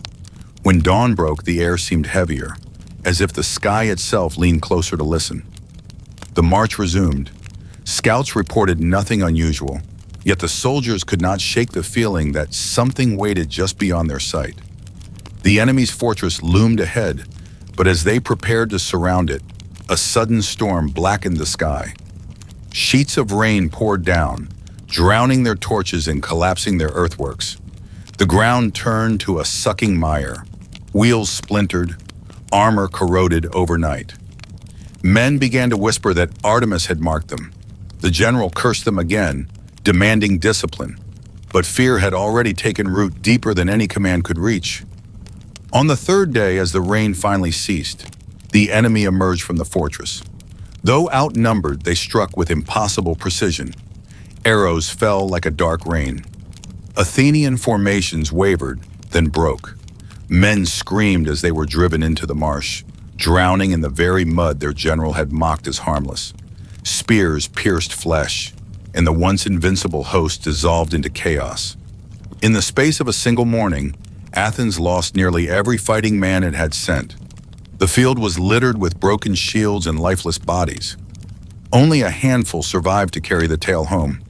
A: When dawn broke, the air seemed heavier, as if the sky itself leaned closer to listen. The march resumed. Scouts reported nothing unusual, yet the soldiers could not shake the feeling that something waited just beyond their sight. The enemy's fortress loomed ahead, but as they prepared to surround it, a sudden storm blackened the sky. Sheets of rain poured down, drowning their torches and collapsing their earthworks. The ground turned to a sucking mire. Wheels splintered, armor corroded overnight. Men began to whisper that Artemis had marked them. The general cursed them again, demanding discipline. But fear had already taken root deeper than any command could reach. On the third day, as the rain finally ceased, the enemy emerged from the fortress. Though outnumbered, they struck with impossible precision. Arrows fell like a dark rain. Athenian formations wavered, then broke. Men screamed as they were driven into the marsh, drowning in the very mud their general had mocked as harmless. Spears pierced flesh, and the once invincible host dissolved into chaos. In the space of a single morning, Athens lost nearly every fighting man it had sent. The field was littered with broken shields and lifeless bodies. Only a handful survived to carry the tale home.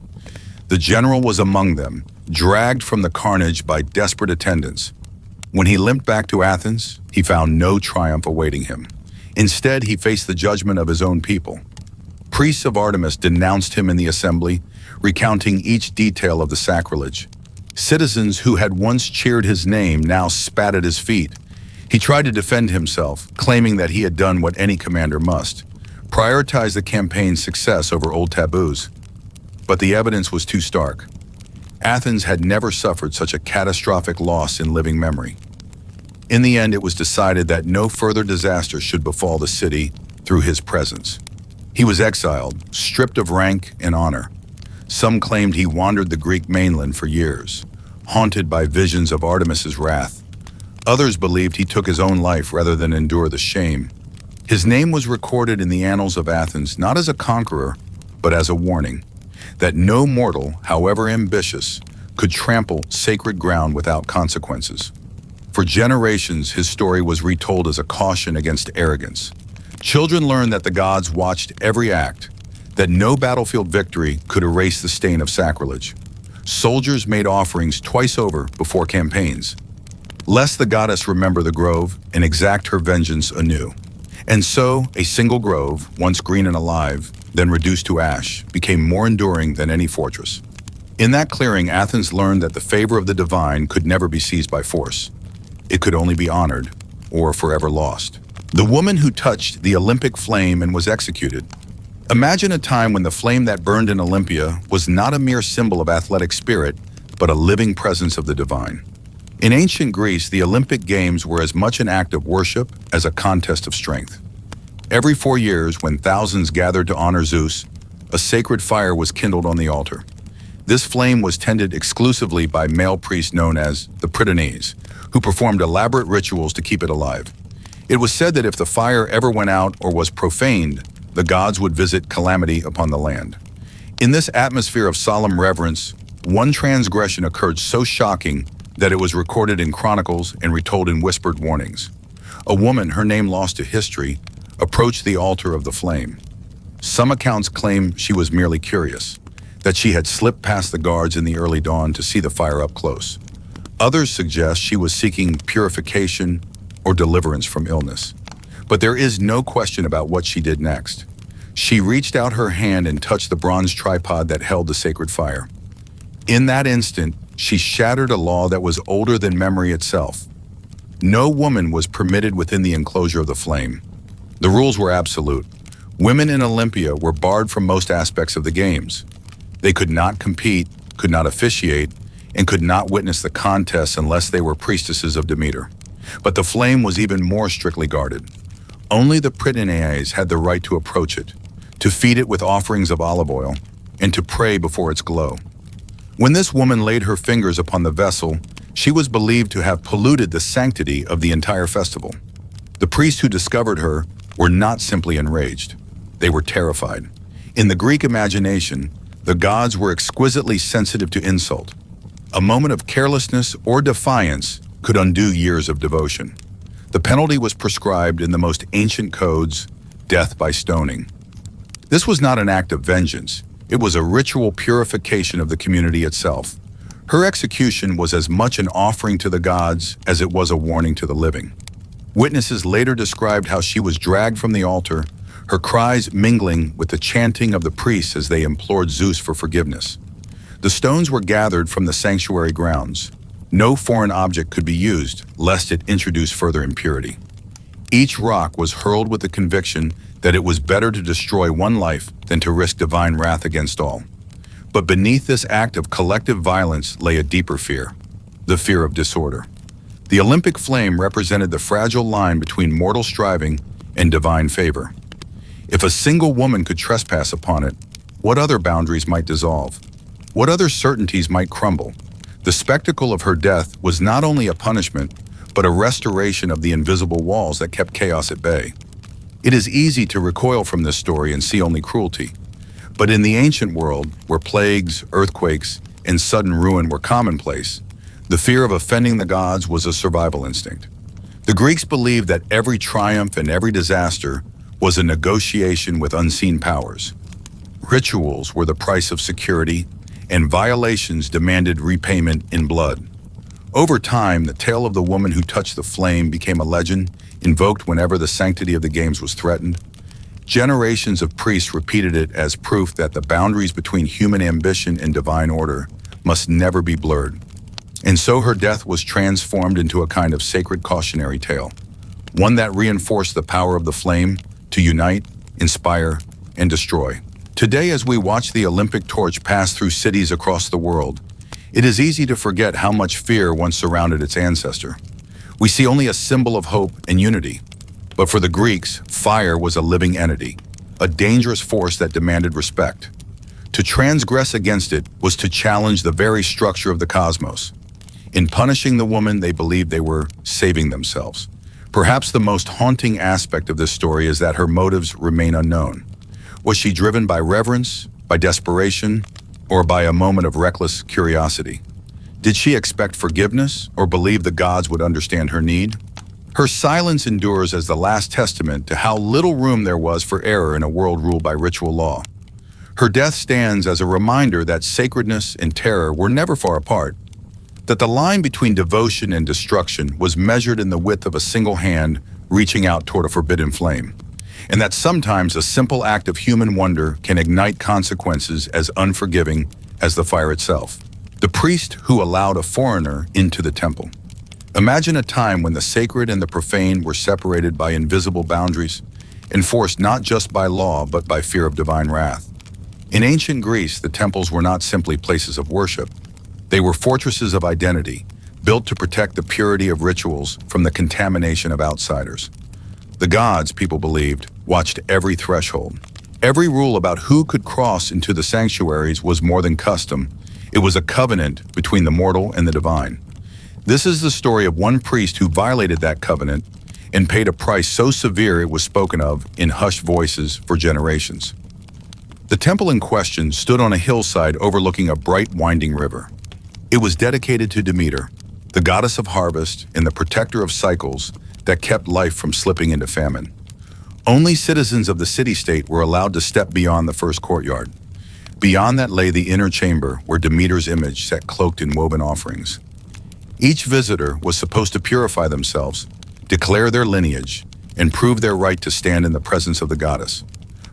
A: The general was among them, dragged from the carnage by desperate attendants. When he limped back to Athens, he found no triumph awaiting him. Instead, he faced the judgment of his own people. Priests of Artemis denounced him in the assembly, recounting each detail of the sacrilege. Citizens who had once cheered his name now spat at his feet. He tried to defend himself, claiming that he had done what any commander must, prioritize the campaign's success over old taboos. But the evidence was too stark. Athens had never suffered such a catastrophic loss in living memory. In the end, it was decided that no further disaster should befall the city through his presence. He was exiled, stripped of rank and honor. Some claimed he wandered the Greek mainland for years, haunted by visions of Artemis's wrath. Others believed he took his own life rather than endure the shame. His name was recorded in the annals of Athens not as a conqueror, but as a warning that no mortal, however ambitious, could trample sacred ground without consequences. For generations, his story was retold as a caution against arrogance. Children learned that the gods watched every act, that no battlefield victory could erase the stain of sacrilege. Soldiers made offerings twice over before campaigns, lest the goddess remember the grove and exact her vengeance anew. And so, a single grove, once green and alive, then reduced to ash, became more enduring than any fortress. In that clearing, Athens learned that the favor of the divine could never be seized by force. It could only be honored, or forever lost. The woman who touched the Olympic flame and was executed. Imagine a time when the flame that burned in Olympia was not a mere symbol of athletic spirit, but a living presence of the divine. In ancient Greece, the Olympic Games were as much an act of worship as a contest of strength. Every 4 years, when thousands gathered to honor Zeus, a sacred fire was kindled on the altar. This flame was tended exclusively by male priests known as the Prytanes, who performed elaborate rituals to keep it alive. It was said that if the fire ever went out or was profaned, the gods would visit calamity upon the land. In this atmosphere of solemn reverence, one transgression occurred so shocking that it was recorded in chronicles and retold in whispered warnings. A woman, her name lost to history, approached the altar of the flame. Some accounts claim she was merely curious. that she had slipped past the guards in the early dawn to see the fire up close. Others suggest she was seeking purification or deliverance from illness. But there is no question about what she did next. She reached out her hand and touched the bronze tripod that held the sacred fire. In that instant, she shattered a law that was older than memory itself. No woman was permitted within the enclosure of the flame. The rules were absolute. Women in Olympia were barred from most aspects of the games. They could not compete, could not officiate, and could not witness the contests unless they were priestesses of Demeter. But the flame was even more strictly guarded. Only the Prytaneaes had the right to approach it, to feed it with offerings of olive oil, and to pray before its glow. When this woman laid her fingers upon the vessel, she was believed to have polluted the sanctity of the entire festival. The priests who discovered her were not simply enraged. They were terrified. In the Greek imagination, the gods were exquisitely sensitive to insult. A moment of carelessness or defiance could undo years of devotion. The penalty was prescribed in the most ancient codes, death by stoning. This was not an act of vengeance. It was a ritual purification of the community itself. Her execution was as much an offering to the gods as it was a warning to the living. Witnesses later described how she was dragged from the altar, her cries mingling with the chanting of the priests as they implored Zeus for forgiveness. The stones were gathered from the sanctuary grounds. No foreign object could be used, lest it introduce further impurity. Each rock was hurled with the conviction that it was better to destroy one life than to risk divine wrath against all. But beneath this act of collective violence lay a deeper fear, the fear of disorder. The Olympic flame represented the fragile line between mortal striving and divine favor. If a single woman could trespass upon it, what other boundaries might dissolve? What other certainties might crumble? The spectacle of her death was not only a punishment, but a restoration of the invisible walls that kept chaos at bay. It is easy to recoil from this story and see only cruelty. But in the ancient world, where plagues, earthquakes, and sudden ruin were commonplace, the fear of offending the gods was a survival instinct. The Greeks believed that every triumph and every disaster was a negotiation with unseen powers. Rituals were the price of security, and violations demanded repayment in blood. Over time, the tale of the woman who touched the flame became a legend, invoked whenever the sanctity of the games was threatened. Generations of priests repeated it as proof that the boundaries between human ambition and divine order must never be blurred. And so her death was transformed into a kind of sacred cautionary tale, one that reinforced the power of the flame to unite, inspire, and destroy. Today, as we watch the Olympic torch pass through cities across the world, it is easy to forget how much fear once surrounded its ancestor. We see only a symbol of hope and unity. But for the Greeks, fire was a living entity, a dangerous force that demanded respect. To transgress against it was to challenge the very structure of the cosmos. In punishing the woman, they believed they were saving themselves. Perhaps the most haunting aspect of this story is that her motives remain unknown. Was she driven by reverence, by desperation, or by a moment of reckless curiosity? Did she expect forgiveness or believe the gods would understand her need? Her silence endures as the last testament to how little room there was for error in a world ruled by ritual law. Her death stands as a reminder that sacredness and terror were never far apart, that the line between devotion and destruction was measured in the width of a single hand reaching out toward a forbidden flame, and that sometimes a simple act of human wonder can ignite consequences as unforgiving as the fire itself. The priest who allowed a foreigner into the temple. Imagine a time when the sacred and the profane were separated by invisible boundaries, enforced not just by law but by fear of divine wrath. In ancient Greece, the temples were not simply places of worship. They were fortresses of identity, built to protect the purity of rituals from the contamination of outsiders. The gods, people believed, watched every threshold. Every rule about who could cross into the sanctuaries was more than custom. It was a covenant between the mortal and the divine. This is the story of one priest who violated that covenant and paid a price so severe it was spoken of in hushed voices for generations. The temple in question stood on a hillside overlooking a bright winding river. It was dedicated to Demeter, the goddess of harvest and the protector of cycles that kept life from slipping into famine. Only citizens of the city-state were allowed to step beyond the first courtyard. Beyond that lay the inner chamber where Demeter's image sat cloaked in woven offerings. Each visitor was supposed to purify themselves, declare their lineage, and prove their right to stand in the presence of the goddess.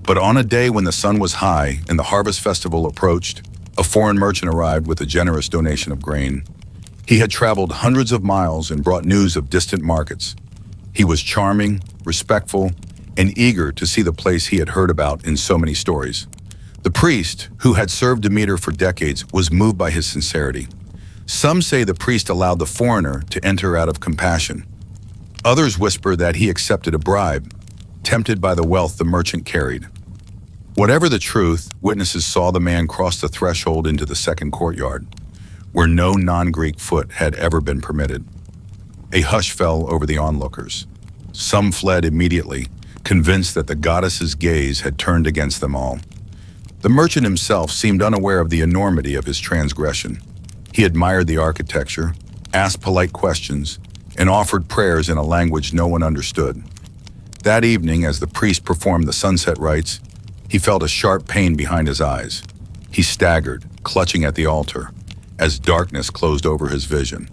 A: But on a day when the sun was high and the harvest festival approached, a foreign merchant arrived with a generous donation of grain. He had traveled hundreds of miles and brought news of distant markets. He was charming, respectful, and eager to see the place he had heard about in so many stories. The priest, who had served Demeter for decades, was moved by his sincerity. Some say the priest allowed the foreigner to enter out of compassion. Others whisper that he accepted a bribe, tempted by the wealth the merchant carried. Whatever the truth, witnesses saw the man cross the threshold into the second courtyard, where no non-Greek foot had ever been permitted. A hush fell over the onlookers. Some fled immediately, convinced that the goddess's gaze had turned against them all. The merchant himself seemed unaware of the enormity of his transgression. He admired the architecture, asked polite questions, and offered prayers in a language no one understood. That evening, as the priest performed the sunset rites, he felt a sharp pain behind his eyes. He staggered, clutching at the altar, as darkness closed over his vision.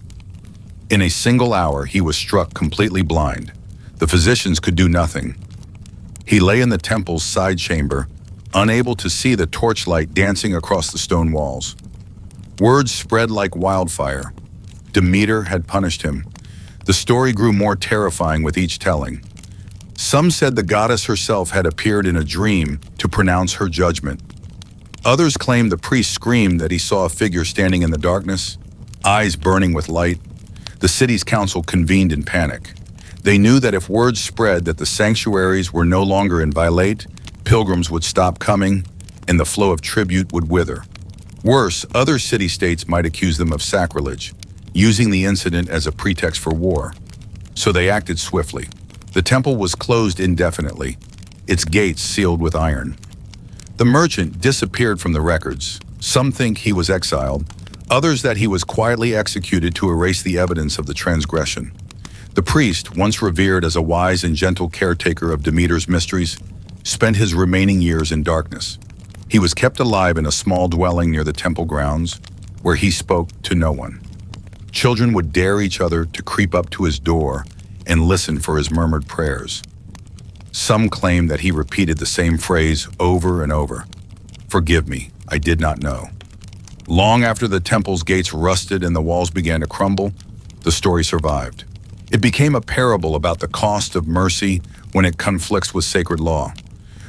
A: In a single hour, he was struck completely blind. The physicians could do nothing. He lay in the temple's side chamber, unable to see the torchlight dancing across the stone walls. Words spread like wildfire. Demeter had punished him. The story grew more terrifying with each telling. Some said the goddess herself had appeared in a dream to pronounce her judgment. Others claimed the priest screamed that he saw a figure standing in the darkness, eyes burning with light. The city's council convened in panic. They knew that if word spread that the sanctuaries were no longer inviolate, pilgrims would stop coming, and the flow of tribute would wither. Worse, other city-states might accuse them of sacrilege, using the incident as a pretext for war. So they acted swiftly. The temple was closed indefinitely, its gates sealed with iron. The merchant disappeared from the records. Some think he was exiled, others that he was quietly executed to erase the evidence of the transgression. The priest, once revered as a wise and gentle caretaker of Demeter's mysteries, spent his remaining years in darkness. He was kept alive in a small dwelling near the temple grounds, where he spoke to no one. Children would dare each other to creep up to his door and listen for his murmured prayers. Some claim that he repeated the same phrase over and over. "Forgive me, I did not know." Long after the temple's gates rusted and the walls began to crumble, the story survived. It became a parable about the cost of mercy when it conflicts with sacred law.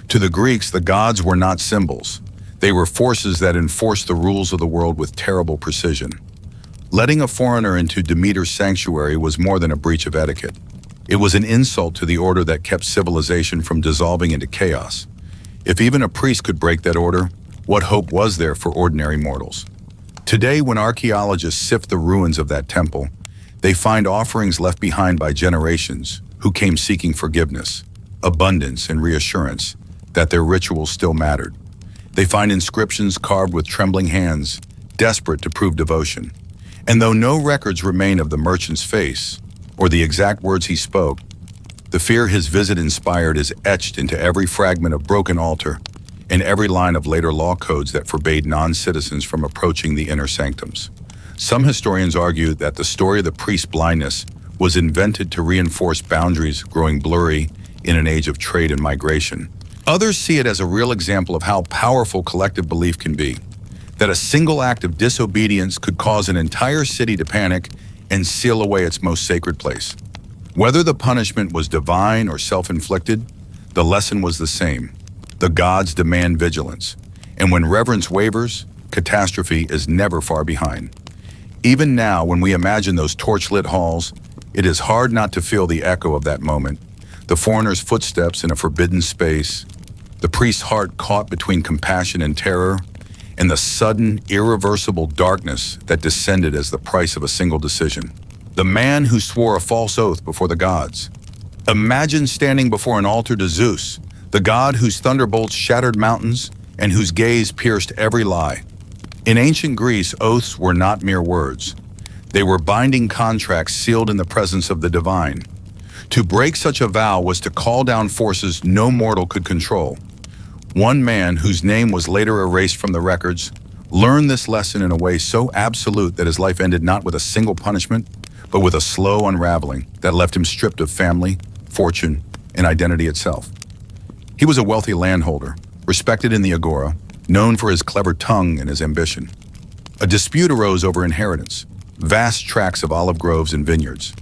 A: To the Greeks, the gods were not symbols. They were forces that enforced the rules of the world with terrible precision. Letting a foreigner into Demeter's sanctuary was more than a breach of etiquette. It was an insult to the order that kept civilization from dissolving into chaos. If even a priest could break that order, what hope was there for ordinary mortals? Today, when archaeologists sift the ruins of that temple, they find offerings left behind by generations who came seeking forgiveness, abundance, and reassurance that their rituals still mattered. They find inscriptions carved with trembling hands, desperate to prove devotion. And though no records remain of the merchant's face or the exact words he spoke, the fear his visit inspired is etched into every fragment of broken altar and every line of later law codes that forbade non-citizens from approaching the inner sanctums. Some historians argue that the story of the priest's blindness was invented to reinforce boundaries growing blurry in an age of trade and migration. Others see it as a real example of how powerful collective belief can be, that a single act of disobedience could cause an entire city to panic and seal away its most sacred place. Whether the punishment was divine or self-inflicted, the lesson was the same. The gods demand vigilance, and when reverence wavers, catastrophe is never far behind. Even now, when we imagine those torchlit halls, it is hard not to feel the echo of that moment. The foreigner's footsteps in a forbidden space, the priest's heart caught between compassion and terror, and the sudden, irreversible darkness that descended as the price of a single decision. The man who swore a false oath before the gods. Imagine standing before an altar to Zeus, the god whose thunderbolts shattered mountains and whose gaze pierced every lie. In ancient Greece, oaths were not mere words. They were binding contracts sealed in the presence of the divine. To break such a vow was to call down forces no mortal could control. One man, whose name was later erased from the records, learned this lesson in a way so absolute that his life ended not with a single punishment, but with a slow unraveling that left him stripped of family, fortune, and identity itself. He was a wealthy landholder, respected in the Agora, known for his clever tongue and his ambition. A dispute arose over inheritance, vast tracts of olive groves and vineyards.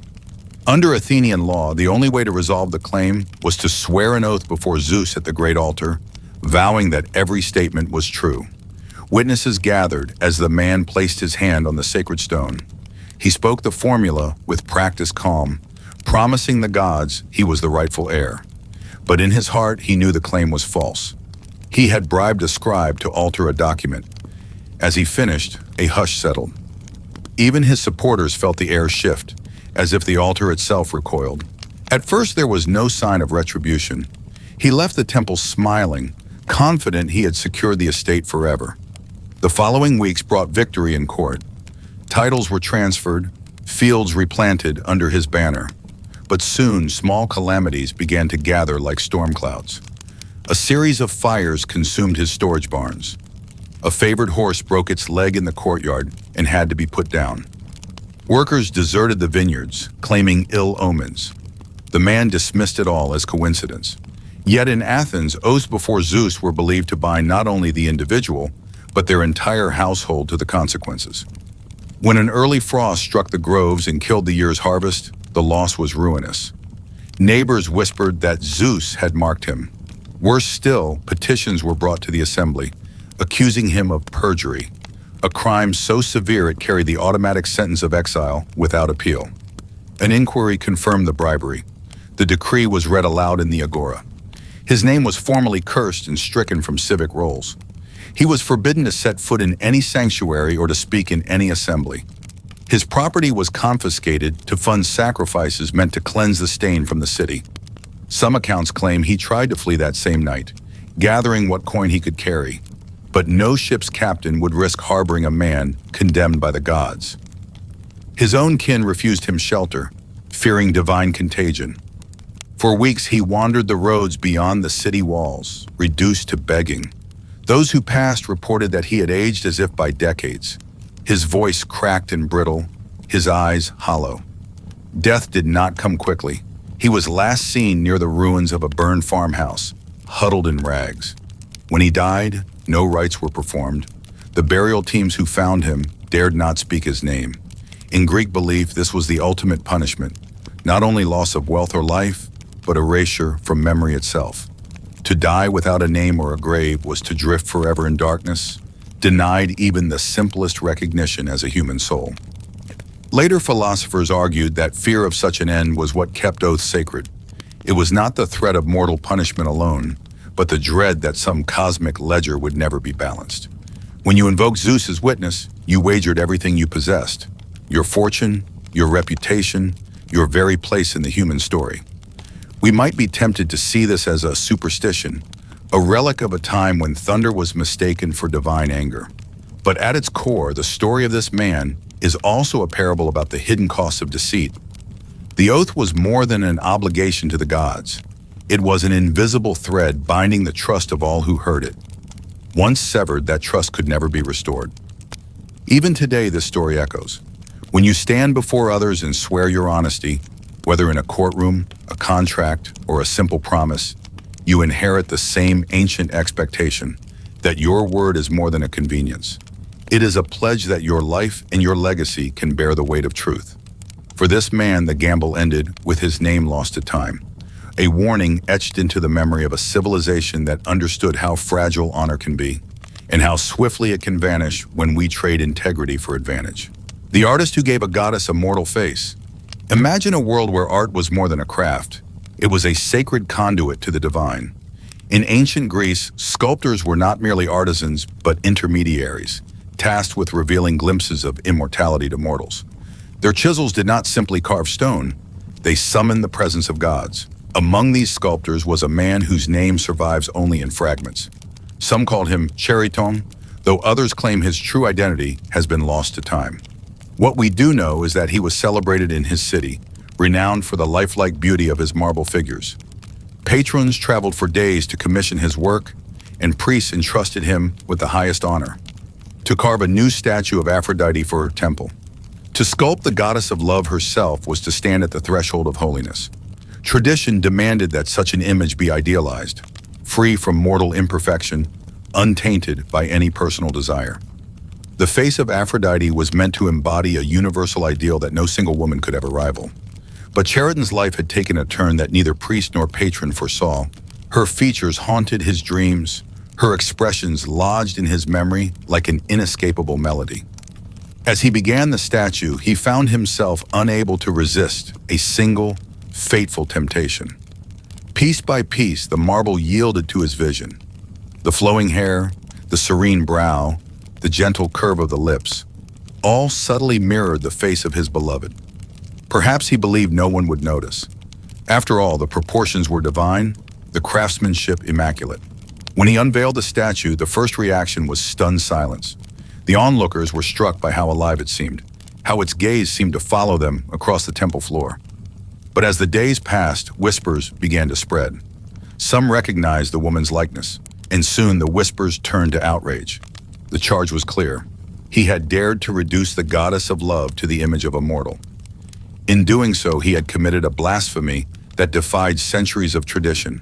A: Under Athenian law, the only way to resolve the claim was to swear an oath before Zeus at the great altar, vowing that every statement was true. Witnesses gathered as the man placed his hand on the sacred stone. He spoke the formula with practiced calm, promising the gods he was the rightful heir. But in his heart, he knew the claim was false. He had bribed a scribe to alter a document. As he finished, a hush settled. Even his supporters felt the air shift, as if the altar itself recoiled. At first, there was no sign of retribution. He left the temple smiling, confident he had secured the estate forever. The following weeks brought victory in court. Titles were transferred, fields replanted under his banner. But soon, small calamities began to gather like storm clouds. A series of fires consumed his storage barns. A favored horse broke its leg in the courtyard and had to be put down. Workers deserted the vineyards, claiming ill omens. The man dismissed it all as coincidence. Yet in Athens, oaths before Zeus were believed to bind not only the individual, but their entire household to the consequences. When an early frost struck the groves and killed the year's harvest, the loss was ruinous. Neighbors whispered that Zeus had marked him. Worse still, petitions were brought to the assembly, accusing him of perjury, a crime so severe it carried the automatic sentence of exile without appeal. An inquiry confirmed the bribery. The decree was read aloud in the Agora. His name was formally cursed and stricken from civic roles. He was forbidden to set foot in any sanctuary or to speak in any assembly. His property was confiscated to fund sacrifices meant to cleanse the stain from the city. Some accounts claim he tried to flee that same night, gathering what coin he could carry. But no ship's captain would risk harboring a man condemned by the gods. His own kin refused him shelter, fearing divine contagion. For weeks he wandered the roads beyond the city walls, reduced to begging. Those who passed reported that he had aged as if by decades. His voice cracked and brittle, his eyes hollow. Death did not come quickly. He was last seen near the ruins of a burned farmhouse, huddled in rags. When he died, no rites were performed. The burial teams who found him dared not speak his name. In Greek belief, this was the ultimate punishment, not only loss of wealth or life, but erasure from memory itself. To die without a name or a grave was to drift forever in darkness, denied even the simplest recognition as a human soul. Later philosophers argued that fear of such an end was what kept oaths sacred. It was not the threat of mortal punishment alone, but the dread that some cosmic ledger would never be balanced. When you invoked Zeus as witness, you wagered everything you possessed, your fortune, your reputation, your very place in the human story. We might be tempted to see this as a superstition, a relic of a time when thunder was mistaken for divine anger. But at its core, the story of this man is also a parable about the hidden costs of deceit. The oath was more than an obligation to the gods. It was an invisible thread binding the trust of all who heard it. Once severed, that trust could never be restored. Even today, this story echoes. When you stand before others and swear your honesty, whether in a courtroom, a contract, or a simple promise, you inherit the same ancient expectation that your word is more than a convenience. It is a pledge that your life and your legacy can bear the weight of truth. For this man, the gamble ended with his name lost to time, a warning etched into the memory of a civilization that understood how fragile honor can be, and how swiftly it can vanish when we trade integrity for advantage. The artist who gave a goddess a mortal face. Imagine a world where art was more than a craft. It was a sacred conduit to the divine. In ancient Greece, sculptors were not merely artisans, but intermediaries, tasked with revealing glimpses of immortality to mortals. Their chisels did not simply carve stone, they summoned the presence of gods. Among these sculptors was a man whose name survives only in fragments. Some called him Chariton, though others claim his true identity has been lost to time. What we do know is that he was celebrated in his city, renowned for the lifelike beauty of his marble figures. Patrons traveled for days to commission his work, and priests entrusted him with the highest honor, to carve a new statue of Aphrodite for her temple. To sculpt the goddess of love herself was to stand at the threshold of holiness. Tradition demanded that such an image be idealized, free from mortal imperfection, untainted by any personal desire. The face of Aphrodite was meant to embody a universal ideal that no single woman could ever rival. But Chariton's life had taken a turn that neither priest nor patron foresaw. Her features haunted his dreams, her expressions lodged in his memory like an inescapable melody. As he began the statue, he found himself unable to resist a single, fateful temptation. Piece by piece, the marble yielded to his vision. The flowing hair, the serene brow, the gentle curve of the lips, all subtly mirrored the face of his beloved. Perhaps he believed no one would notice. After all, the proportions were divine, the craftsmanship immaculate. When he unveiled the statue, the first reaction was stunned silence. The onlookers were struck by how alive it seemed, how its gaze seemed to follow them across the temple floor. But as the days passed, whispers began to spread. Some recognized the woman's likeness, and soon the whispers turned to outrage. The charge was clear. He had dared to reduce the goddess of love to the image of a mortal. In doing so, he had committed a blasphemy that defied centuries of tradition.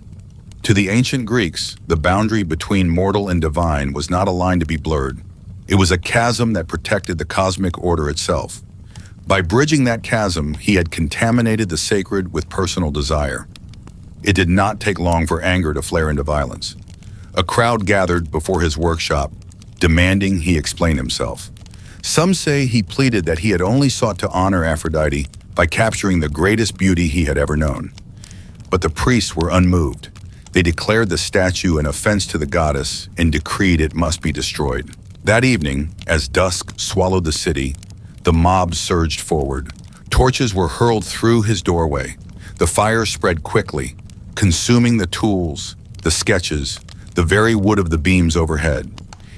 A: To the ancient Greeks, the boundary between mortal and divine was not a line to be blurred. It was a chasm that protected the cosmic order itself. By bridging that chasm, he had contaminated the sacred with personal desire. It did not take long for anger to flare into violence. A crowd gathered before his workshop, demanding he explain himself. Some say he pleaded that he had only sought to honor Aphrodite by capturing the greatest beauty he had ever known. But the priests were unmoved. They declared the statue an offense to the goddess and decreed it must be destroyed. That evening, as dusk swallowed the city, the mob surged forward. Torches were hurled through his doorway. The fire spread quickly, consuming the tools, the sketches, the very wood of the beams overhead.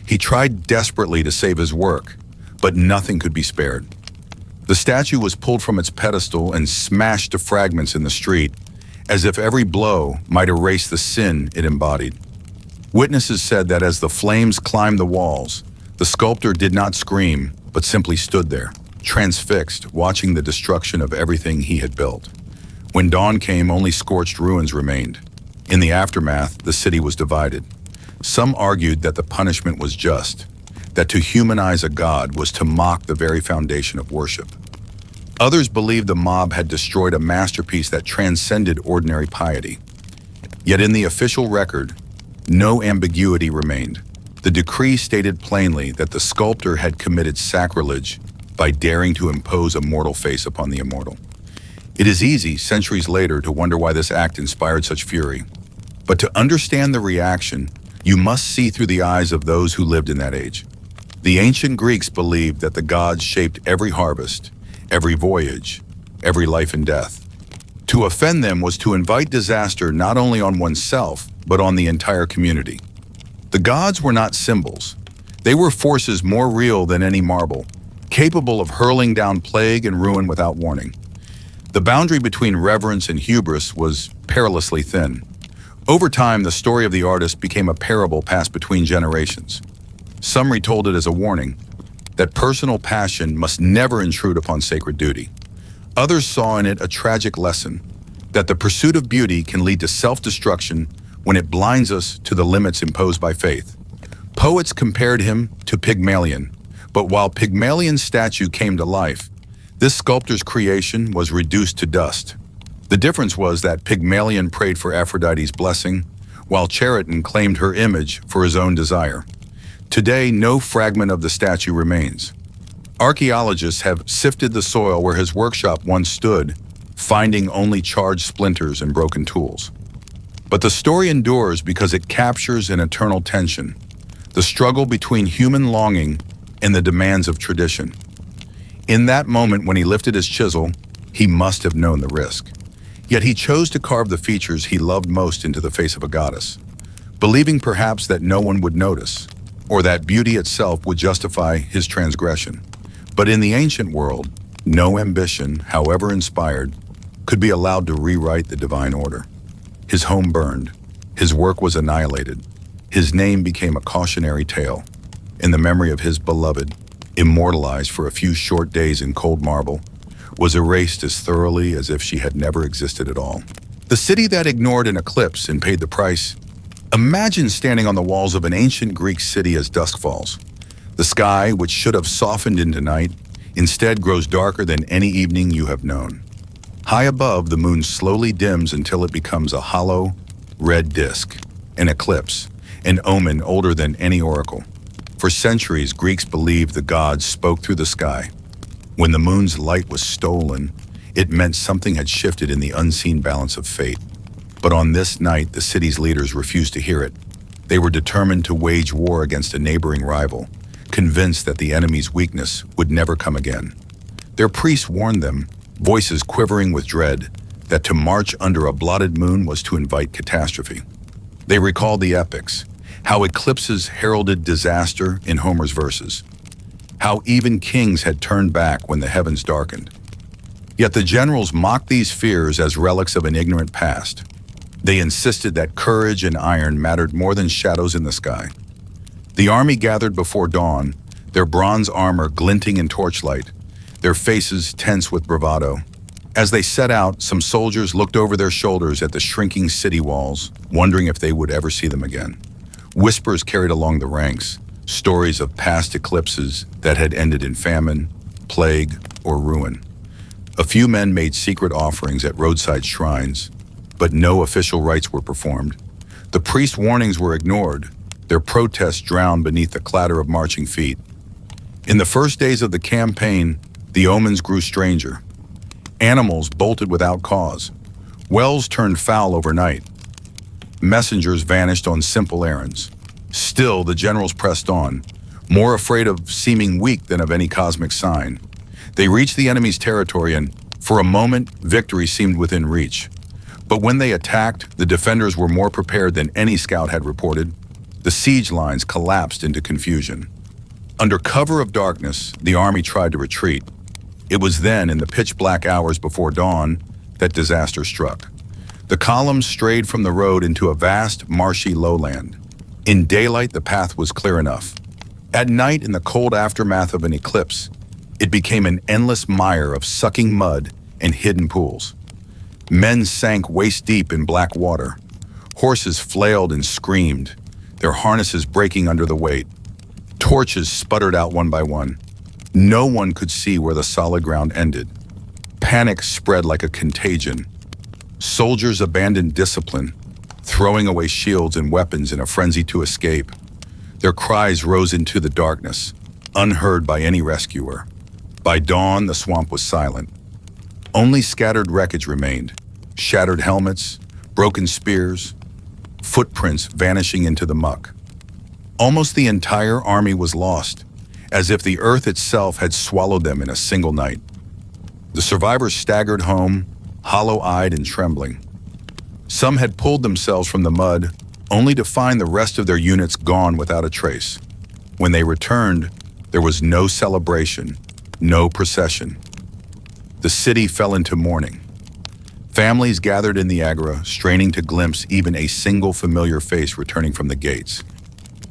A: He tried desperately to save his work, but nothing could be spared. The statue was pulled from its pedestal and smashed to fragments in the street, as if every blow might erase the sin it embodied. Witnesses said that as the flames climbed the walls, the sculptor did not scream, but simply stood there, transfixed, watching the destruction of everything he had built. When dawn came, only scorched ruins remained. In the aftermath, the city was divided. Some argued that the punishment was just, that to humanize a god was to mock the very foundation of worship. Others believed the mob had destroyed a masterpiece that transcended ordinary piety. Yet in the official record, no ambiguity remained. The decree stated plainly that the sculptor had committed sacrilege by daring to impose a mortal face upon the immortal. It is easy, centuries later, to wonder why this act inspired such fury. But to understand the reaction, you must see through the eyes of those who lived in that age. The ancient Greeks believed that the gods shaped every harvest, every voyage, every life and death. To offend them was to invite disaster not only on oneself, but on the entire community. The gods were not symbols. They were forces more real than any marble, capable of hurling down plague and ruin without warning. The boundary between reverence and hubris was perilously thin. Over time, the story of the artist became a parable passed between generations. Some retold it as a warning that personal passion must never intrude upon sacred duty. Others saw in it a tragic lesson that the pursuit of beauty can lead to self-destruction when it blinds us to the limits imposed by faith. Poets compared him to Pygmalion, but while Pygmalion's statue came to life, this sculptor's creation was reduced to dust. The difference was that Pygmalion prayed for Aphrodite's blessing, while Chariton claimed her image for his own desire. Today, no fragment of the statue remains. Archaeologists have sifted the soil where his workshop once stood, finding only charred splinters and broken tools. But the story endures because it captures an eternal tension, the struggle between human longing and the demands of tradition. In that moment when he lifted his chisel, he must have known the risk. Yet he chose to carve the features he loved most into the face of a goddess, believing perhaps that no one would notice, or that beauty itself would justify his transgression. But in the ancient world, no ambition, however inspired, could be allowed to rewrite the divine order. His home burned, his work was annihilated, His name became a cautionary tale, and the memory of his beloved, immortalized for a few short days in cold marble, was erased as thoroughly as if she had never existed at all. The city that ignored an eclipse and paid the price. Imagine standing on the walls of an ancient Greek city as dusk falls. The sky, which should have softened into night, instead grows darker than any evening you have known. High above, the moon slowly dims until it becomes a hollow, red disk, an eclipse, an omen older than any oracle. For centuries, Greeks believed the gods spoke through the sky. When the moon's light was stolen, it meant something had shifted in the unseen balance of fate. But on this night, the city's leaders refused to hear it. They were determined to wage war against a neighboring rival, convinced that the enemy's weakness would never come again. Their priests warned them, voices quivering with dread, that to march under a blotted moon was to invite catastrophe. They recalled the epics, how eclipses heralded disaster in Homer's verses, how even kings had turned back when the heavens darkened. Yet the generals mocked these fears as relics of an ignorant past. They insisted that courage and iron mattered more than shadows in the sky. The army gathered before dawn, their bronze armor glinting in torchlight, their faces tense with bravado. As they set out, some soldiers looked over their shoulders at the shrinking city walls, wondering if they would ever see them again. Whispers carried along the ranks, stories of past eclipses that had ended in famine, plague, or ruin. A few men made secret offerings at roadside shrines, but no official rites were performed. The priest's warnings were ignored, their protests drowned beneath the clatter of marching feet. In the first days of the campaign, the omens grew stranger. Animals bolted without cause. Wells turned foul overnight. Messengers vanished on simple errands. Still, the generals pressed on, more afraid of seeming weak than of any cosmic sign. They reached the enemy's territory and, for a moment, victory seemed within reach. But when they attacked, the defenders were more prepared than any scout had reported. The siege lines collapsed into confusion. Under cover of darkness, the army tried to retreat. It was then, in the pitch-black hours before dawn, that disaster struck. The columns strayed from the road into a vast, marshy lowland. In daylight, the path was clear enough. At night, in the cold aftermath of an eclipse, it became an endless mire of sucking mud and hidden pools. Men sank waist-deep in black water. Horses flailed and screamed, their harnesses breaking under the weight. Torches sputtered out one by one. No one could see where the solid ground ended. Panic spread like a contagion. Soldiers abandoned discipline, throwing away shields and weapons in a frenzy to escape. Their cries rose into the darkness, unheard by any rescuer. By dawn, the swamp was silent. Only scattered wreckage remained, shattered helmets, broken spears, footprints vanishing into the muck. Almost the entire army was lost, as if the earth itself had swallowed them in a single night. The survivors staggered home, hollow-eyed and trembling. Some had pulled themselves from the mud, only to find the rest of their units gone without a trace. When they returned, there was no celebration, no procession. The city fell into mourning. Families gathered in the agora, straining to glimpse even a single familiar face returning from the gates.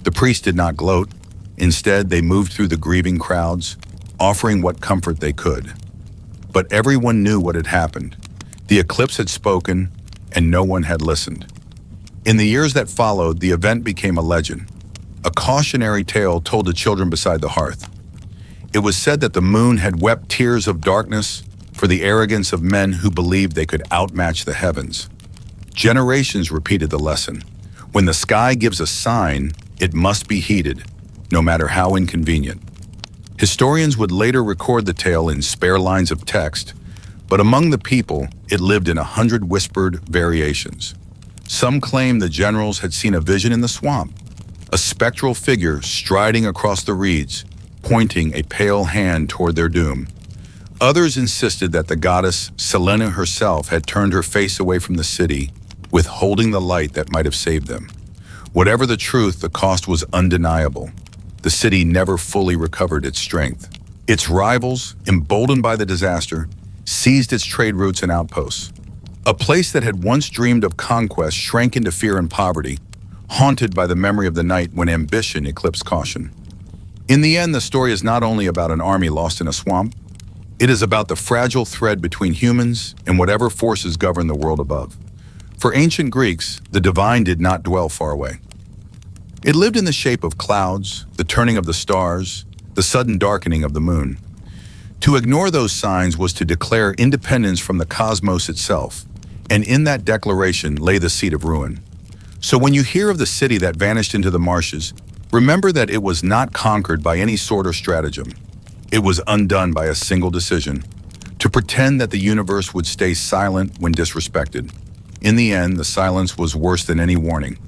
A: The priests did not gloat. Instead, they moved through the grieving crowds, offering what comfort they could. But everyone knew what had happened. The eclipse had spoken, and no one had listened. In the years that followed, the event became a legend, a cautionary tale told to children beside the hearth. It was said that the moon had wept tears of darkness for the arrogance of men who believed they could outmatch the heavens. Generations repeated the lesson. When the sky gives a sign, it must be heeded, no matter how inconvenient. Historians would later record the tale in spare lines of text, but among the people, it lived in 100 whispered variations. Some claimed the generals had seen a vision in the swamp, a spectral figure striding across the reeds, pointing a pale hand toward their doom. Others insisted that the goddess Selene herself had turned her face away from the city, withholding the light that might have saved them. Whatever the truth, the cost was undeniable. The city never fully recovered its strength. Its rivals, emboldened by the disaster, seized its trade routes and outposts. A place that had once dreamed of conquest shrank into fear and poverty, haunted by the memory of the night when ambition eclipsed caution. In the end, the story is not only about an army lost in a swamp, it is about the fragile thread between humans and whatever forces govern the world above. For ancient Greeks, the divine did not dwell far away. It lived in the shape of clouds, the turning of the stars, the sudden darkening of the moon. To ignore those signs was to declare independence from the cosmos itself, and in that declaration lay the seed of ruin. So when you hear of the city that vanished into the marshes, remember that it was not conquered by any sword or stratagem. It was undone by a single decision, to pretend that the universe would stay silent when disrespected. In the end, the silence was worse than any warning.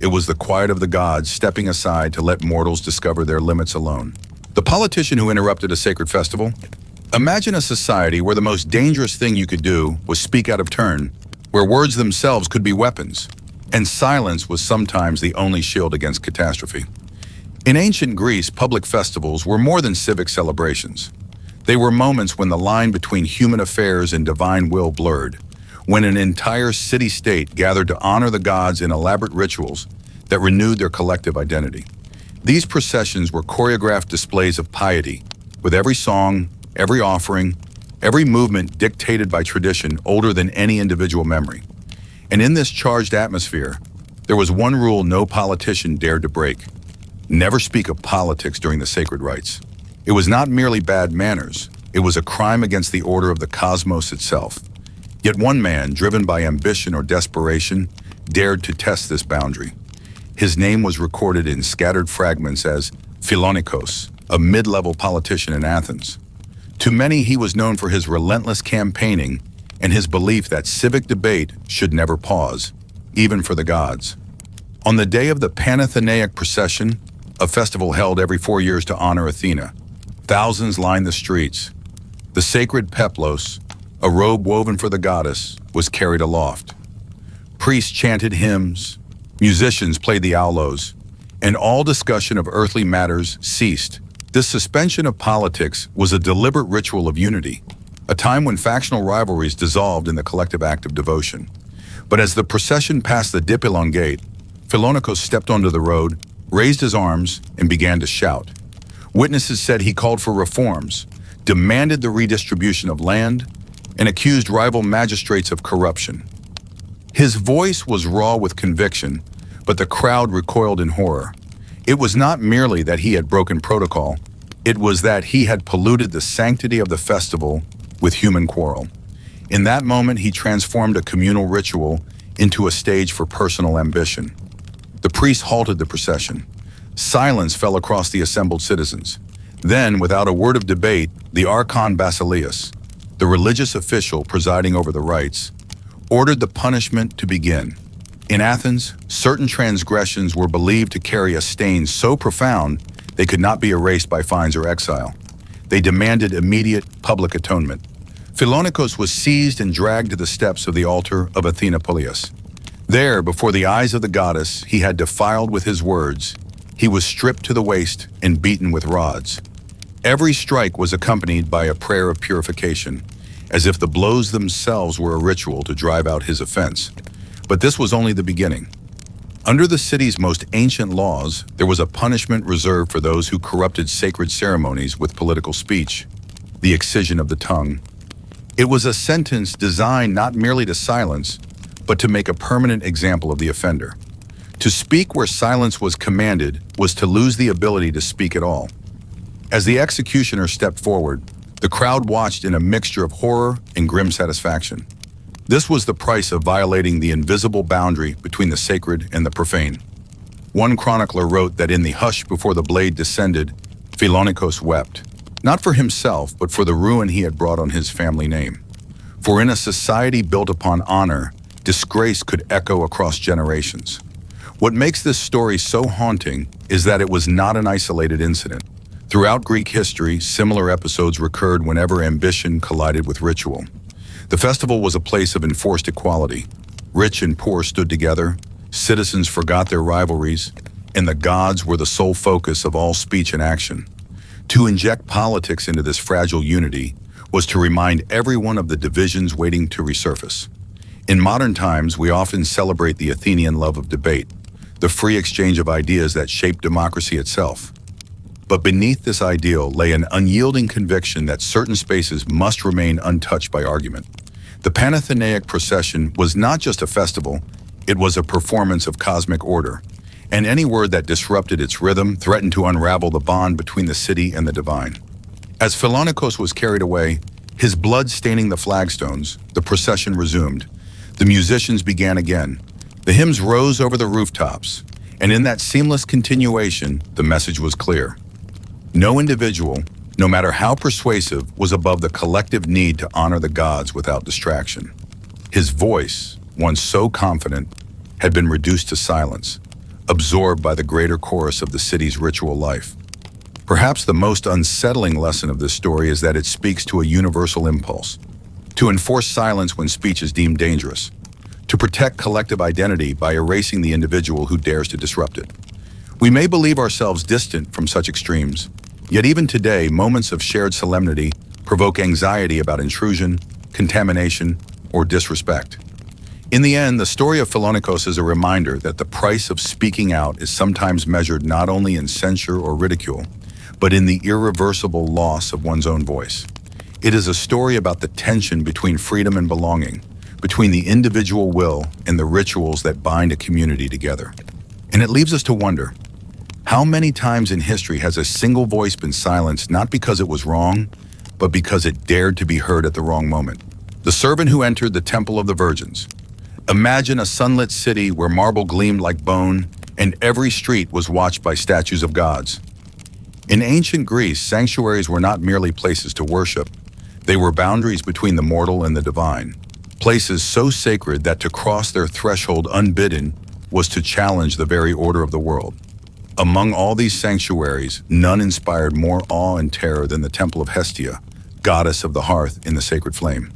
A: It was the quiet of the gods stepping aside to let mortals discover their limits alone. The politician who interrupted a sacred festival? Imagine a society where the most dangerous thing you could do was speak out of turn, where words themselves could be weapons, and silence was sometimes the only shield against catastrophe. In ancient Greece, public festivals were more than civic celebrations. They were moments when the line between human affairs and divine will blurred, when an entire city-state gathered to honor the gods in elaborate rituals that renewed their collective identity. These processions were choreographed displays of piety, with every song, every offering, every movement dictated by tradition older than any individual memory. And in this charged atmosphere, there was one rule no politician dared to break: never speak of politics during the sacred rites. It was not merely bad manners, it was a crime against the order of the cosmos itself. Yet one man, driven by ambition or desperation, dared to test this boundary. His name was recorded in scattered fragments as Philonikos, a mid-level politician in Athens. To many, he was known for his relentless campaigning and his belief that civic debate should never pause, even for the gods. On the day of the Panathenaic procession, a festival held every 4 years to honor Athena, thousands lined the streets. The sacred peplos, a robe woven for the goddess, was carried aloft. Priests chanted hymns, musicians played the aulos, and all discussion of earthly matters ceased. This suspension of politics was a deliberate ritual of unity, a time when factional rivalries dissolved in the collective act of devotion. But as the procession passed the Dipylon Gate, Philonikos stepped onto the road, raised his arms, and began to shout. Witnesses said he called for reforms, demanded the redistribution of land, and accused rival magistrates of corruption. His voice was raw with conviction, but the crowd recoiled in horror. It was not merely that he had broken protocol, it was that he had polluted the sanctity of the festival with human quarrel. In that moment, he transformed a communal ritual into a stage for personal ambition. The priest halted the procession. Silence fell across the assembled citizens. Then, without a word of debate, the Archon Basileus, the religious official presiding over the rites, ordered the punishment to begin. In Athens, certain transgressions were believed to carry a stain so profound they could not be erased by fines or exile. They demanded immediate public atonement. Philonikos was seized and dragged to the steps of the altar of Athena Polias. There, before the eyes of the goddess he had defiled with his words, he was stripped to the waist and beaten with rods. Every strike was accompanied by a prayer of purification, as if the blows themselves were a ritual to drive out his offense. But this was only the beginning. Under the city's most ancient laws, there was a punishment reserved for those who corrupted sacred ceremonies with political speech: the excision of the tongue. It was a sentence designed not merely to silence, but to make a permanent example of the offender. To speak where silence was commanded was to lose the ability to speak at all. As the executioner stepped forward, the crowd watched in a mixture of horror and grim satisfaction. This was the price of violating the invisible boundary between the sacred and the profane. One chronicler wrote that in the hush before the blade descended, Philonikos wept, not for himself, but for the ruin he had brought on his family name. For in a society built upon honor, disgrace could echo across generations. What makes this story so haunting is that it was not an isolated incident. Throughout Greek history, similar episodes recurred whenever ambition collided with ritual. The festival was a place of enforced equality. Rich and poor stood together, citizens forgot their rivalries, and the gods were the sole focus of all speech and action. To inject politics into this fragile unity was to remind everyone of the divisions waiting to resurface. In modern times, we often celebrate the Athenian love of debate, the free exchange of ideas that shaped democracy itself. But beneath this ideal lay an unyielding conviction that certain spaces must remain untouched by argument. The Panathenaic procession was not just a festival, it was a performance of cosmic order, and any word that disrupted its rhythm threatened to unravel the bond between the city and the divine. As Philonikos was carried away, his blood staining the flagstones, the procession resumed. The musicians began again. The hymns rose over the rooftops, and in that seamless continuation, the message was clear. No individual, no matter how persuasive, was above the collective need to honor the gods without distraction. His voice, once so confident, had been reduced to silence, absorbed by the greater chorus of the city's ritual life. Perhaps the most unsettling lesson of this story is that it speaks to a universal impulse, to enforce silence when speech is deemed dangerous, to protect collective identity by erasing the individual who dares to disrupt it. We may believe ourselves distant from such extremes, yet even today, moments of shared solemnity provoke anxiety about intrusion, contamination, or disrespect. In the end, the story of Philonikos is a reminder that the price of speaking out is sometimes measured not only in censure or ridicule, but in the irreversible loss of one's own voice. It is a story about the tension between freedom and belonging, between the individual will and the rituals that bind a community together. And it leaves us to wonder, how many times in history has a single voice been silenced not because it was wrong, but because it dared to be heard at the wrong moment? The servant who entered the Temple of the Virgins. Imagine a sunlit city where marble gleamed like bone, and every street was watched by statues of gods. In ancient Greece, sanctuaries were not merely places to worship. They were boundaries between the mortal and the divine, places so sacred that to cross their threshold unbidden was to challenge the very order of the world. Among all these sanctuaries, none inspired more awe and terror than the Temple of Hestia, goddess of the hearth in the sacred flame.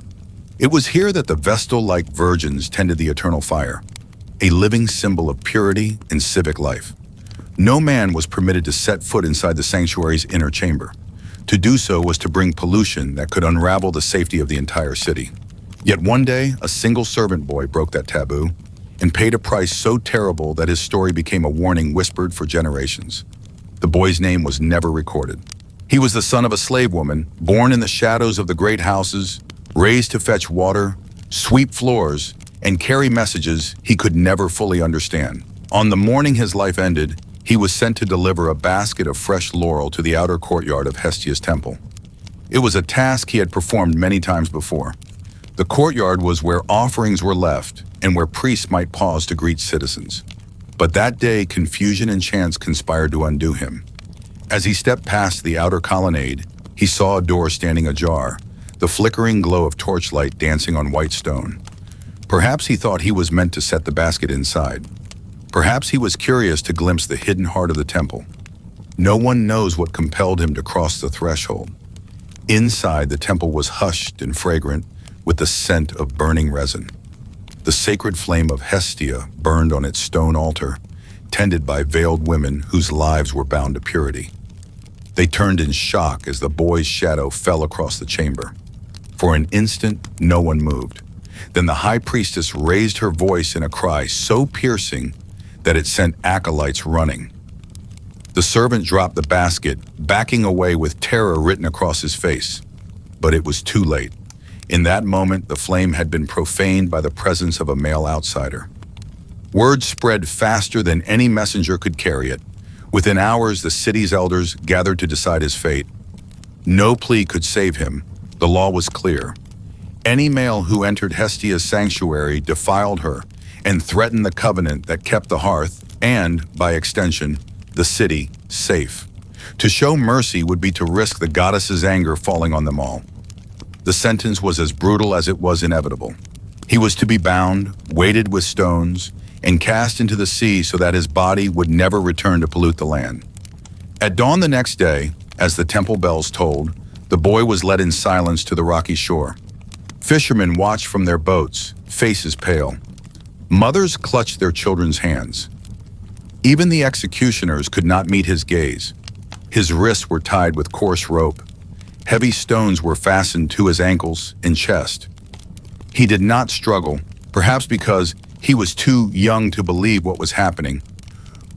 A: It was here that the Vestal-like virgins tended the eternal fire, a living symbol of purity and civic life. No man was permitted to set foot inside the sanctuary's inner chamber. To do so was to bring pollution that could unravel the safety of the entire city. Yet one day, a single servant boy broke that taboo and paid a price so terrible that his story became a warning whispered for generations. The boy's name was never recorded. He was the son of a slave woman, born in the shadows of the great houses, raised to fetch water, sweep floors, and carry messages he could never fully understand. On the morning his life ended, he was sent to deliver a basket of fresh laurel to the outer courtyard of Hestia's temple. It was a task he had performed many times before. The courtyard was where offerings were left and where priests might pause to greet citizens. But that day, confusion and chance conspired to undo him. As he stepped past the outer colonnade, he saw a door standing ajar, the flickering glow of torchlight dancing on white stone. Perhaps he thought he was meant to set the basket inside. Perhaps he was curious to glimpse the hidden heart of the temple. No one knows what compelled him to cross the threshold. Inside, the temple was hushed and fragrant with the scent of burning resin. The sacred flame of Hestia burned on its stone altar, tended by veiled women whose lives were bound to purity. They turned in shock as the boy's shadow fell across the chamber. For an instant, no one moved. Then the high priestess raised her voice in a cry so piercing that it sent acolytes running. The servant dropped the basket, backing away with terror written across his face. But it was too late. In that moment, the flame had been profaned by the presence of a male outsider. Word spread faster than any messenger could carry it. Within hours, the city's elders gathered to decide his fate. No plea could save him. The law was clear. Any male who entered Hestia's sanctuary defiled her and threatened the covenant that kept the hearth and, by extension, the city safe. To show mercy would be to risk the goddess's anger falling on them all. The sentence was as brutal as it was inevitable. He was to be bound, weighted with stones, and cast into the sea so that his body would never return to pollute the land. At dawn the next day, as the temple bells tolled, the boy was led in silence to the rocky shore. Fishermen watched from their boats, faces pale. Mothers clutched their children's hands. Even the executioners could not meet his gaze. His wrists were tied with coarse rope. Heavy stones were fastened to his ankles and chest. He did not struggle, perhaps because he was too young to believe what was happening.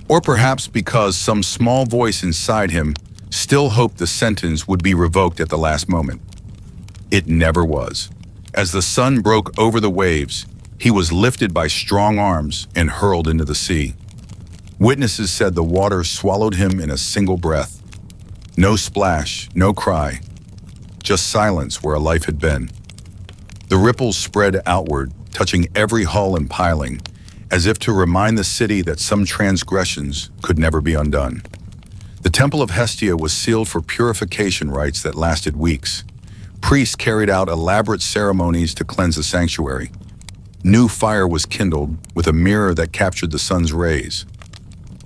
A: Or perhaps because some small voice inside him still hoped the sentence would be revoked at the last moment. It never was. As the sun broke over the waves, he was lifted by strong arms and hurled into the sea. Witnesses said the water swallowed him in a single breath. No splash, no cry, just silence where a life had been. The ripples spread outward, touching every hull and piling, as if to remind the city that some transgressions could never be undone. The Temple of Hestia was sealed for purification rites that lasted weeks. Priests carried out elaborate ceremonies to cleanse the sanctuary. New fire was kindled with a mirror that captured the sun's rays,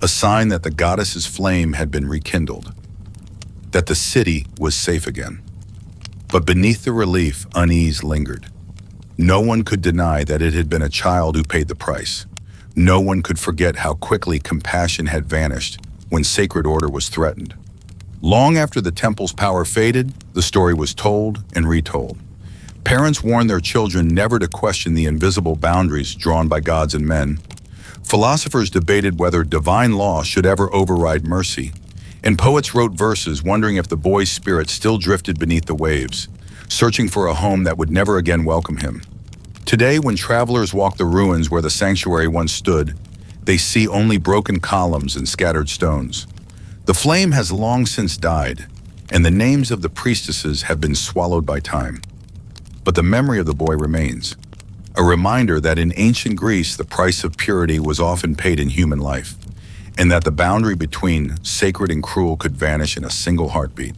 A: a sign that the goddess's flame had been rekindled, that the city was safe again. But beneath the relief, unease lingered. No one could deny that it had been a child who paid the price. No one could forget how quickly compassion had vanished when sacred order was threatened. Long after the temple's power faded, the story was told and retold. Parents warned their children never to question the invisible boundaries drawn by gods and men. Philosophers debated whether divine law should ever override mercy. And poets wrote verses wondering if the boy's spirit still drifted beneath the waves, searching for a home that would never again welcome him. Today, when travelers walk the ruins where the sanctuary once stood, they see only broken columns and scattered stones. The flame has long since died, and the names of the priestesses have been swallowed by time. But the memory of the boy remains, a reminder that in ancient Greece, the price of purity was often paid in human life, and that the boundary between sacred and cruel could vanish in a single heartbeat.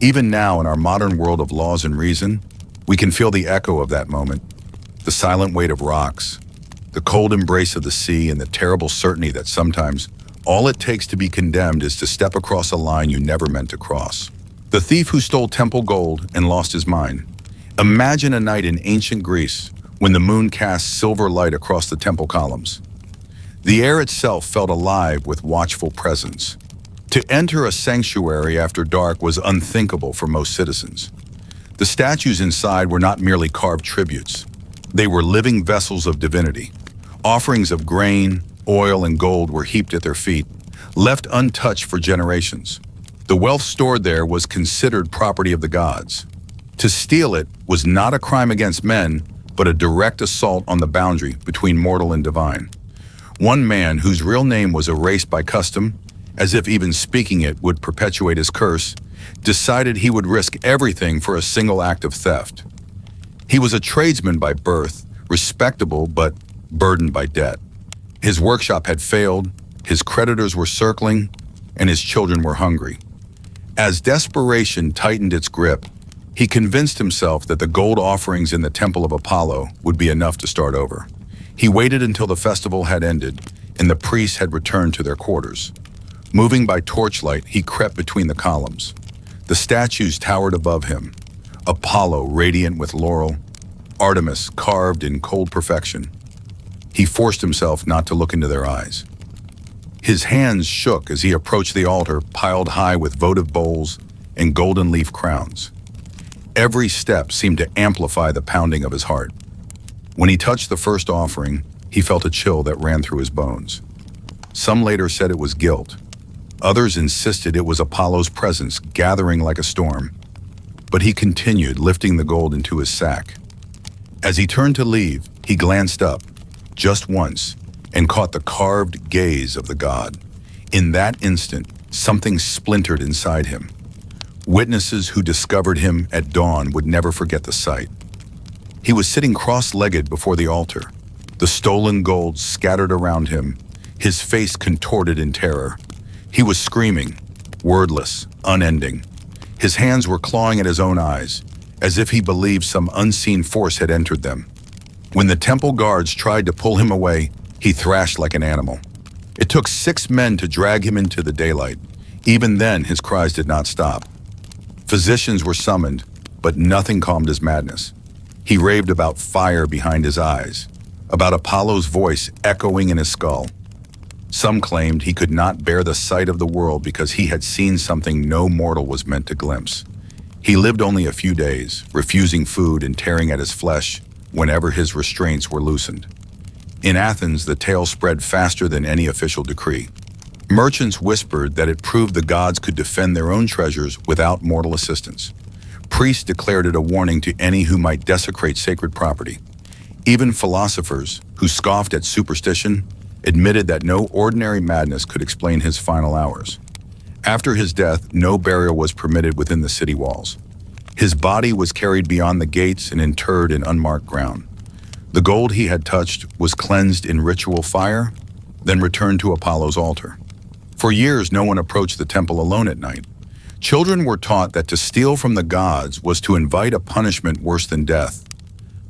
A: Even now, in our modern world of laws and reason, we can feel the echo of that moment, the silent weight of rocks, the cold embrace of the sea, and the terrible certainty that sometimes all it takes to be condemned is to step across a line you never meant to cross. The thief who stole temple gold and lost his mind. Imagine a night in ancient Greece when the moon cast silver light across the temple columns. The air itself felt alive with watchful presence. To enter a sanctuary after dark was unthinkable for most citizens. The statues inside were not merely carved tributes. They were living vessels of divinity. Offerings of grain, oil, and gold were heaped at their feet, left untouched for generations. The wealth stored there was considered property of the gods. To steal it was not a crime against men, but a direct assault on the boundary between mortal and divine. One man, whose real name was erased by custom, as if even speaking it would perpetuate his curse, decided he would risk everything for a single act of theft. He was a tradesman by birth, respectable but burdened by debt. His workshop had failed, his creditors were circling, and his children were hungry. As desperation tightened its grip, he convinced himself that the gold offerings in the Temple of Apollo would be enough to start over. He waited until the festival had ended and the priests had returned to their quarters. Moving by torchlight, he crept between the columns. The statues towered above him, Apollo radiant with laurel, Artemis carved in cold perfection. He forced himself not to look into their eyes. His hands shook as he approached the altar piled high with votive bowls and golden leaf crowns. Every step seemed to amplify the pounding of his heart. When he touched the first offering, he felt a chill that ran through his bones. Some later said it was guilt. Others insisted it was Apollo's presence gathering like a storm. But he continued, lifting the gold into his sack. As he turned to leave, he glanced up, just once, and caught the carved gaze of the god. In that instant, something splintered inside him. Witnesses who discovered him at dawn would never forget the sight. He was sitting cross-legged before the altar, the stolen gold scattered around him, his face contorted in terror. He was screaming, wordless, unending. His hands were clawing at his own eyes, as if he believed some unseen force had entered them. When the temple guards tried to pull him away, he thrashed like an animal. It took 6 men to drag him into the daylight. Even then, his cries did not stop. Physicians were summoned, but nothing calmed his madness. He raved about fire behind his eyes, about Apollo's voice echoing in his skull. Some claimed he could not bear the sight of the world because he had seen something no mortal was meant to glimpse. He lived only a few days, refusing food and tearing at his flesh whenever his restraints were loosened. In Athens, the tale spread faster than any official decree. Merchants whispered that it proved the gods could defend their own treasures without mortal assistance. Priests declared it a warning to any who might desecrate sacred property. Even philosophers, who scoffed at superstition, admitted that no ordinary madness could explain his final hours. After his death, no burial was permitted within the city walls. His body was carried beyond the gates and interred in unmarked ground. The gold he had touched was cleansed in ritual fire, then returned to Apollo's altar. For years, no one approached the temple alone at night. Children were taught that to steal from the gods was to invite a punishment worse than death.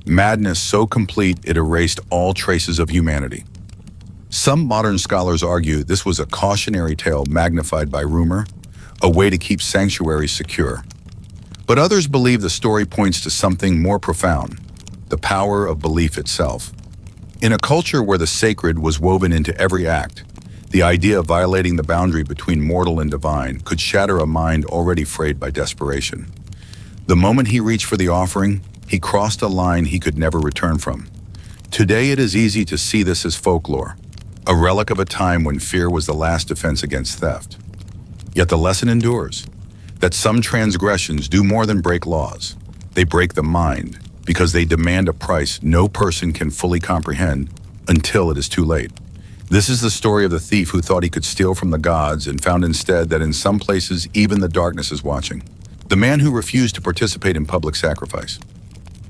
A: Madness so complete it erased all traces of humanity. Some modern scholars argue this was a cautionary tale magnified by rumor, a way to keep sanctuaries secure. But others believe the story points to something more profound, the power of belief itself. In a culture where the sacred was woven into every act, the idea of violating the boundary between mortal and divine could shatter a mind already frayed by desperation. The moment he reached for the offering, he crossed a line he could never return from. Today it is easy to see this as folklore, a relic of a time when fear was the last defense against theft. Yet the lesson endures, that some transgressions do more than break laws. They break the mind, because they demand a price no person can fully comprehend until it is too late. This is the story of the thief who thought he could steal from the gods and found instead that in some places even the darkness is watching. The man who refused to participate in public sacrifice.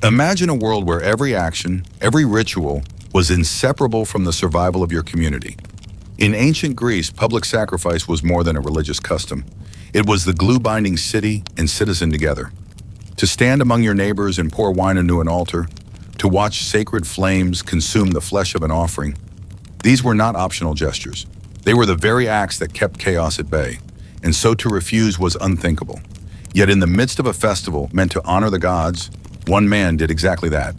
A: Imagine a world where every action, every ritual, was inseparable from the survival of your community. In ancient Greece, public sacrifice was more than a religious custom. It was the glue binding city and citizen together. To stand among your neighbors and pour wine into an altar, to watch sacred flames consume the flesh of an offering, these were not optional gestures. They were the very acts that kept chaos at bay, and so to refuse was unthinkable. Yet in the midst of a festival meant to honor the gods, one man did exactly that.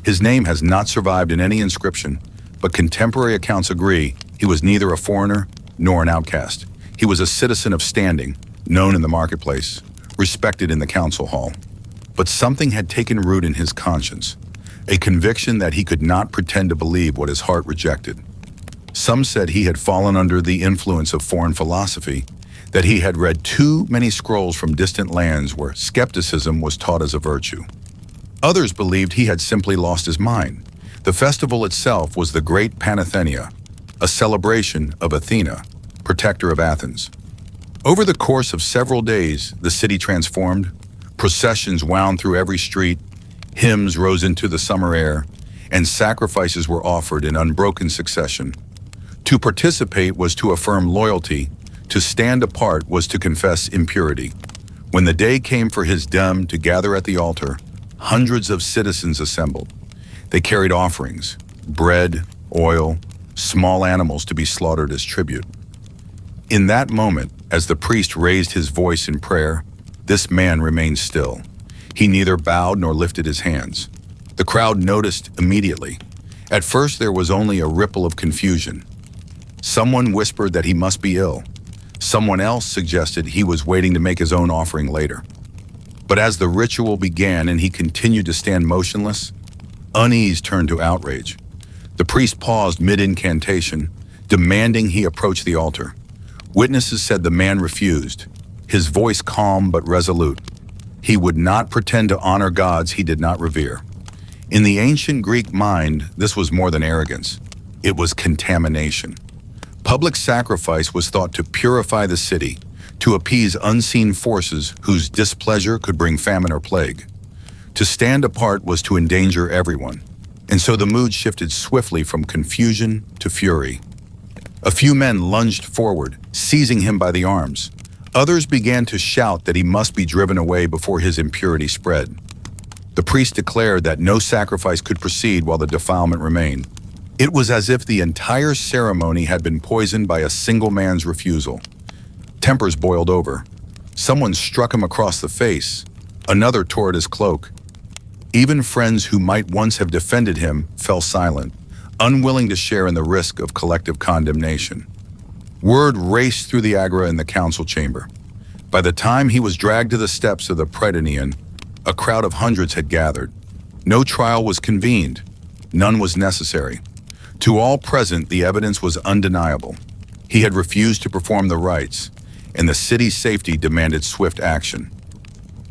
A: His name has not survived in any inscription, but contemporary accounts agree he was neither a foreigner nor an outcast. He was a citizen of standing, known in the marketplace, respected in the council hall. But something had taken root in his conscience, a conviction that he could not pretend to believe what his heart rejected. Some said he had fallen under the influence of foreign philosophy, that he had read too many scrolls from distant lands where skepticism was taught as a virtue. Others believed he had simply lost his mind. The festival itself was the Great Panathenea, a celebration of Athena, protector of Athens. Over the course of several days, the city transformed. Processions wound through every street, hymns rose into the summer air, and sacrifices were offered in unbroken succession. To participate was to affirm loyalty, to stand apart was to confess impurity. When the day came for his dam to gather at the altar, hundreds of citizens assembled. They carried offerings, bread, oil, small animals to be slaughtered as tribute. In that moment, as the priest raised his voice in prayer, this man remained still. He neither bowed nor lifted his hands. The crowd noticed immediately. At first, there was only a ripple of confusion. Someone whispered that he must be ill. Someone else suggested he was waiting to make his own offering later. But as the ritual began and he continued to stand motionless, unease turned to outrage. The priest paused mid-incantation, demanding he approach the altar. Witnesses said the man refused, his voice calm but resolute. He would not pretend to honor gods he did not revere. In the ancient Greek mind, this was more than arrogance. It was contamination. Public sacrifice was thought to purify the city, to appease unseen forces whose displeasure could bring famine or plague. To stand apart was to endanger everyone, and so the mood shifted swiftly from confusion to fury. A few men lunged forward, seizing him by the arms. Others began to shout that he must be driven away before his impurity spread. The priest declared that no sacrifice could proceed while the defilement remained. It was as if the entire ceremony had been poisoned by a single man's refusal. Tempers boiled over. Someone struck him across the face. Another tore at his cloak. Even friends who might once have defended him fell silent, unwilling to share in the risk of collective condemnation. Word raced through the agora in the council chamber. By the time he was dragged to the steps of the Praetorian, a crowd of hundreds had gathered. No trial was convened. None was necessary. To all present, the evidence was undeniable. He had refused to perform the rites, and the city's safety demanded swift action.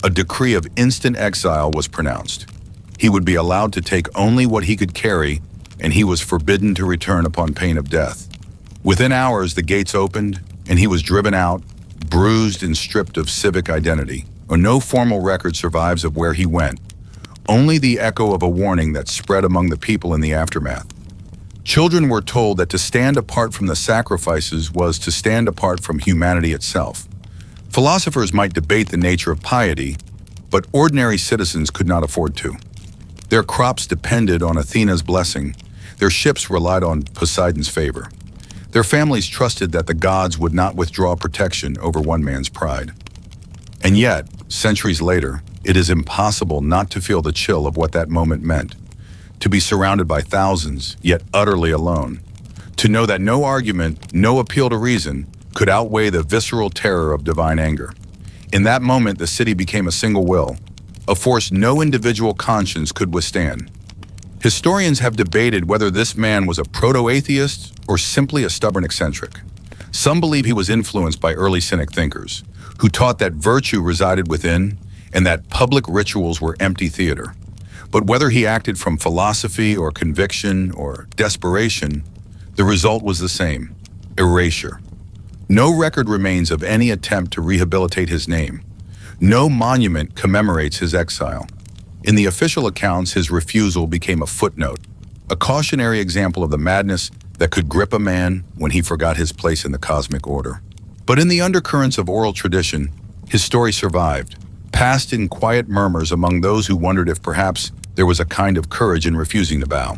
A: A decree of instant exile was pronounced. He would be allowed to take only what he could carry, and he was forbidden to return upon pain of death. Within hours, the gates opened, and he was driven out, bruised and stripped of civic identity. No formal record survives of where he went, only the echo of a warning that spread among the people in the aftermath. Children were told that to stand apart from the sacrifices was to stand apart from humanity itself. Philosophers might debate the nature of piety, but ordinary citizens could not afford to. Their crops depended on Athena's blessing. Their ships relied on Poseidon's favor. Their families trusted that the gods would not withdraw protection over one man's pride. And yet, centuries later, it is impossible not to feel the chill of what that moment meant. To be surrounded by thousands, yet utterly alone. To know that no argument, no appeal to reason, could outweigh the visceral terror of divine anger. In that moment, the city became a single will, a force no individual conscience could withstand. Historians have debated whether this man was a proto-atheist or simply a stubborn eccentric. Some believe he was influenced by early Cynic thinkers, who taught that virtue resided within and that public rituals were empty theater. But whether he acted from philosophy or conviction or desperation, the result was the same: erasure. No record remains of any attempt to rehabilitate his name. No monument commemorates his exile. In the official accounts, his refusal became a footnote, a cautionary example of the madness that could grip a man when he forgot his place in the cosmic order. But in the undercurrents of oral tradition, his story survived, passed in quiet murmurs among those who wondered if perhaps there was a kind of courage in refusing to bow.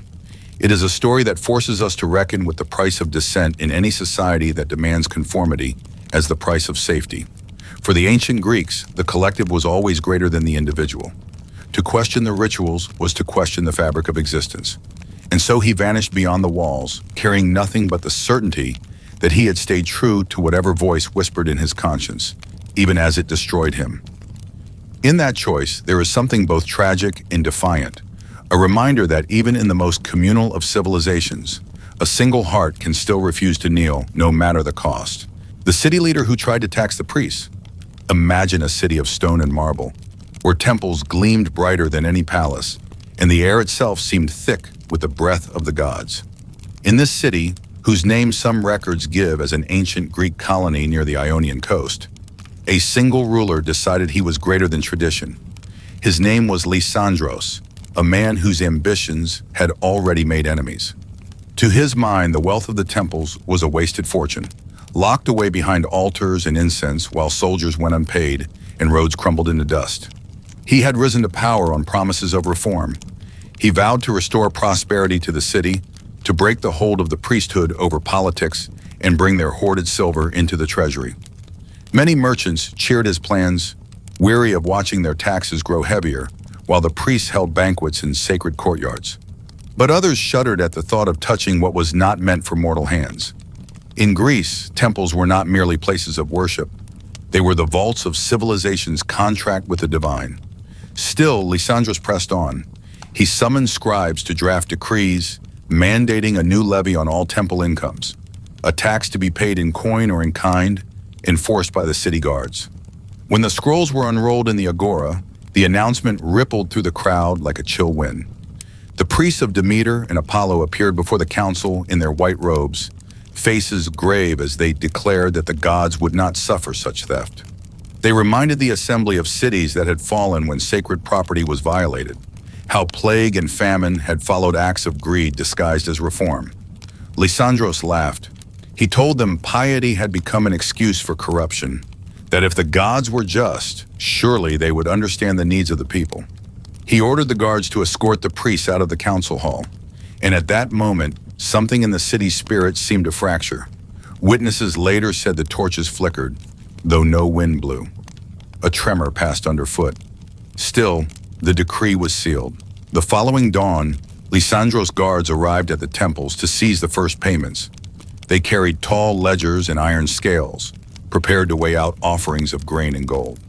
A: It is a story that forces us to reckon with the price of dissent in any society that demands conformity as the price of safety. For the ancient Greeks, the collective was always greater than the individual. To question the rituals was to question the fabric of existence. And so he vanished beyond the walls, carrying nothing but the certainty that he had stayed true to whatever voice whispered in his conscience, even as it destroyed him. In that choice, there is something both tragic and defiant, a reminder that even in the most communal of civilizations, a single heart can still refuse to kneel, no matter the cost. The city leader who tried to tax the priests. Imagine a city of stone and marble, where temples gleamed brighter than any palace, and the air itself seemed thick with the breath of the gods. In this city, whose name some records give as an ancient Greek colony near the Ionian coast, a single ruler decided he was greater than tradition. His name was Lysandros, a man whose ambitions had already made enemies. To his mind, the wealth of the temples was a wasted fortune, locked away behind altars and incense while soldiers went unpaid and roads crumbled into dust. He had risen to power on promises of reform. He vowed to restore prosperity to the city, to break the hold of the priesthood over politics, and bring their hoarded silver into the treasury. Many merchants cheered his plans, weary of watching their taxes grow heavier, while the priests held banquets in sacred courtyards. But others shuddered at the thought of touching what was not meant for mortal hands. In Greece, temples were not merely places of worship. They were the vaults of civilization's contract with the divine. Still, Lysandros pressed on. He summoned scribes to draft decrees, mandating a new levy on all temple incomes, a tax to be paid in coin or in kind, enforced by the city guards. When the scrolls were unrolled in the agora, the announcement rippled through the crowd like a chill wind. The priests of Demeter and Apollo appeared before the council in their white robes, faces grave as they declared that the gods would not suffer such theft. They reminded the assembly of cities that had fallen when sacred property was violated, how plague and famine had followed acts of greed disguised as reform. Lysandros laughed. He told them piety had become an excuse for corruption, that if the gods were just, surely they would understand the needs of the people. He ordered the guards to escort the priests out of the council hall, and at that moment, something in the city's spirit seemed to fracture. Witnesses later said the torches flickered, though no wind blew. A tremor passed underfoot. Still, the decree was sealed. The following dawn, Lysandros' guards arrived at the temples to seize the first payments. They carried tall ledgers and iron scales, prepared to weigh out offerings of grain and gold.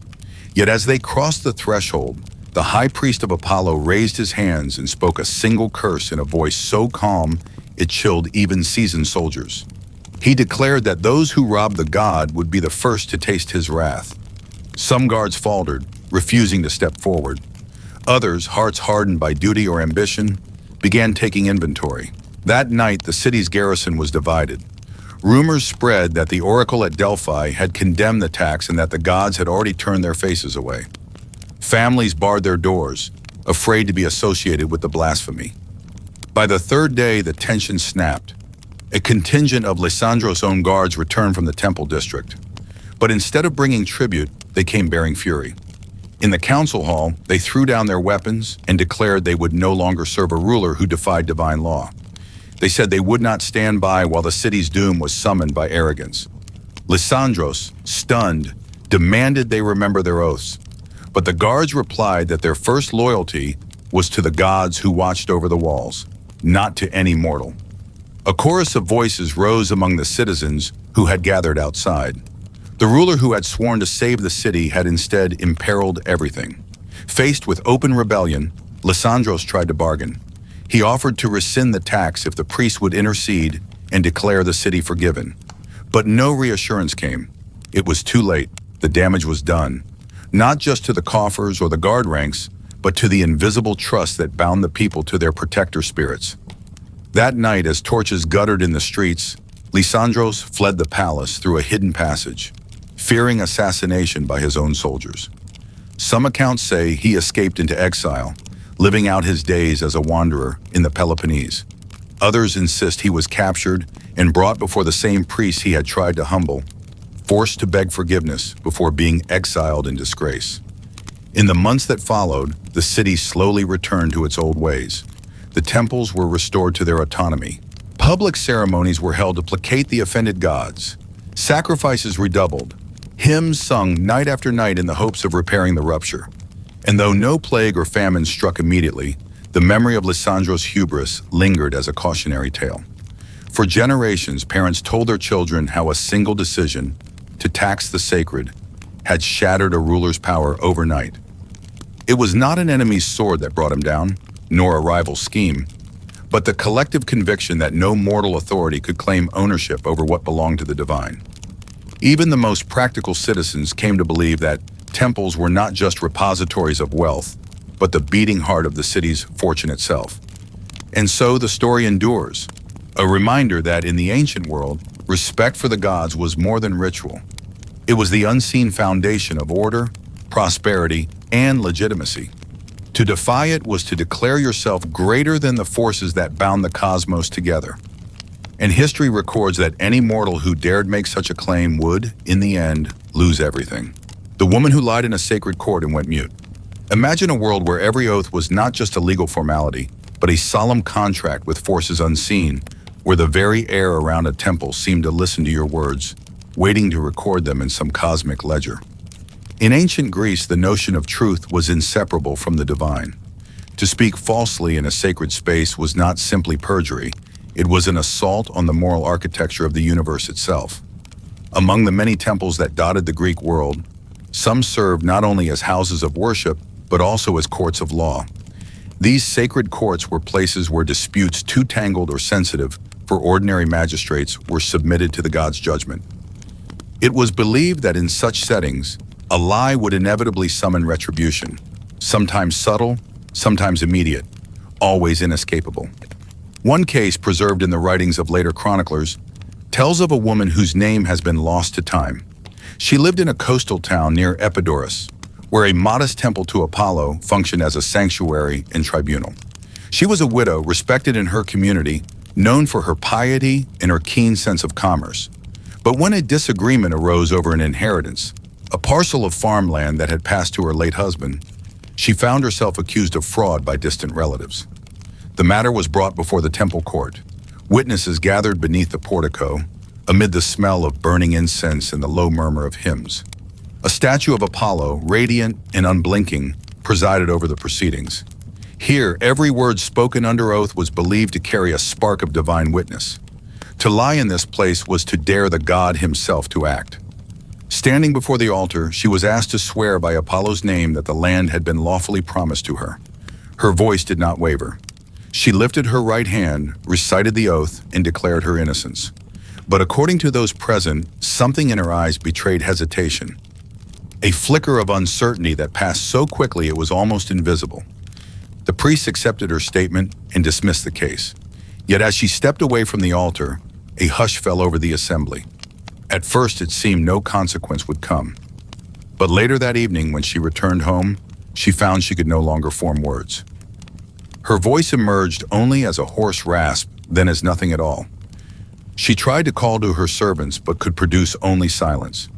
A: Yet as they crossed the threshold, the high priest of Apollo raised his hands and spoke a single curse in a voice so calm it chilled even seasoned soldiers. He declared that those who robbed the god would be the first to taste his wrath. Some guards faltered, refusing to step forward. Others, hearts hardened by duty or ambition, began taking inventory. That night, the city's garrison was divided. Rumors spread that the oracle at Delphi had condemned the tax and that the gods had already turned their faces away. Families barred their doors, afraid to be associated with the blasphemy. By the third day, the tension snapped. A contingent of Lysandros' own guards returned from the temple district. But instead of bringing tribute, they came bearing fury. In the council hall, they threw down their weapons and declared they would no longer serve a ruler who defied divine law. They said they would not stand by while the city's doom was summoned by arrogance. Lysandros, stunned, demanded they remember their oaths. But the guards replied that their first loyalty was to the gods who watched over the walls, not to any mortal. A chorus of voices rose among the citizens who had gathered outside. The ruler who had sworn to save the city had instead imperiled everything. Faced with open rebellion, Lysandros tried to bargain. He offered to rescind the tax if the priests would intercede and declare the city forgiven. But no reassurance came. It was too late. The damage was done. Not just to the coffers or the guard ranks, but to the invisible trust that bound the people to their protector spirits. That night, as torches guttered in the streets, Lysandros fled the palace through a hidden passage, fearing assassination by his own soldiers. Some accounts say he escaped into exile, living out his days as a wanderer in the Peloponnese. Others insist he was captured and brought before the same priests he had tried to humble, forced to beg forgiveness before being exiled in disgrace. In the months that followed, the city slowly returned to its old ways. The temples were restored to their autonomy. Public ceremonies were held to placate the offended gods. Sacrifices redoubled. Hymns sung night after night in the hopes of repairing the rupture. And though no plague or famine struck immediately, the memory of Lysandros' hubris lingered as a cautionary tale. For generations, parents told their children how a single decision to tax the sacred had shattered a ruler's power overnight. It was not an enemy's sword that brought him down, nor a rival's scheme, but the collective conviction that no mortal authority could claim ownership over what belonged to the divine. Even the most practical citizens came to believe that temples were not just repositories of wealth, but the beating heart of the city's fortune itself. And so the story endures, a reminder that in the ancient world, respect for the gods was more than ritual. It was the unseen foundation of order, prosperity, and legitimacy. To defy it was to declare yourself greater than the forces that bound the cosmos together. And history records that any mortal who dared make such a claim would, in the end, lose everything. The woman who lied in a sacred court and went mute. Imagine a world where every oath was not just a legal formality, but a solemn contract with forces unseen, where the very air around a temple seemed to listen to your words, waiting to record them in some cosmic ledger. In ancient Greece, the notion of truth was inseparable from the divine. To speak falsely in a sacred space was not simply perjury, it was an assault on the moral architecture of the universe itself. Among the many temples that dotted the Greek world, some served not only as houses of worship, but also as courts of law. These sacred courts were places where disputes too tangled or sensitive for ordinary magistrates were submitted to the god's judgment. It was believed that in such settings, a lie would inevitably summon retribution, sometimes subtle, sometimes immediate, always inescapable. One case preserved in the writings of later chroniclers tells of a woman whose name has been lost to time. She lived in a coastal town near Epidaurus, where a modest temple to Apollo functioned as a sanctuary and tribunal. She was a widow respected in her community, known for her piety and her keen sense of commerce. But when a disagreement arose over an inheritance, a parcel of farmland that had passed to her late husband, she found herself accused of fraud by distant relatives. The matter was brought before the temple court. Witnesses gathered beneath the portico, amid the smell of burning incense and the low murmur of hymns. A statue of Apollo, radiant and unblinking, presided over the proceedings. Here, every word spoken under oath was believed to carry a spark of divine witness. To lie in this place was to dare the god himself to act. Standing before the altar, she was asked to swear by Apollo's name that the land had been lawfully promised to her. Her voice did not waver. She lifted her right hand, recited the oath, and declared her innocence. But according to those present, something in her eyes betrayed hesitation, a flicker of uncertainty that passed so quickly it was almost invisible. The priest accepted her statement and dismissed the case. Yet as she stepped away from the altar, a hush fell over the assembly. At first it seemed no consequence would come. But later that evening, when she returned home, she found she could no longer form words. Her voice emerged only as a hoarse rasp, then as nothing at all. She tried to call to her servants, but could produce only silence.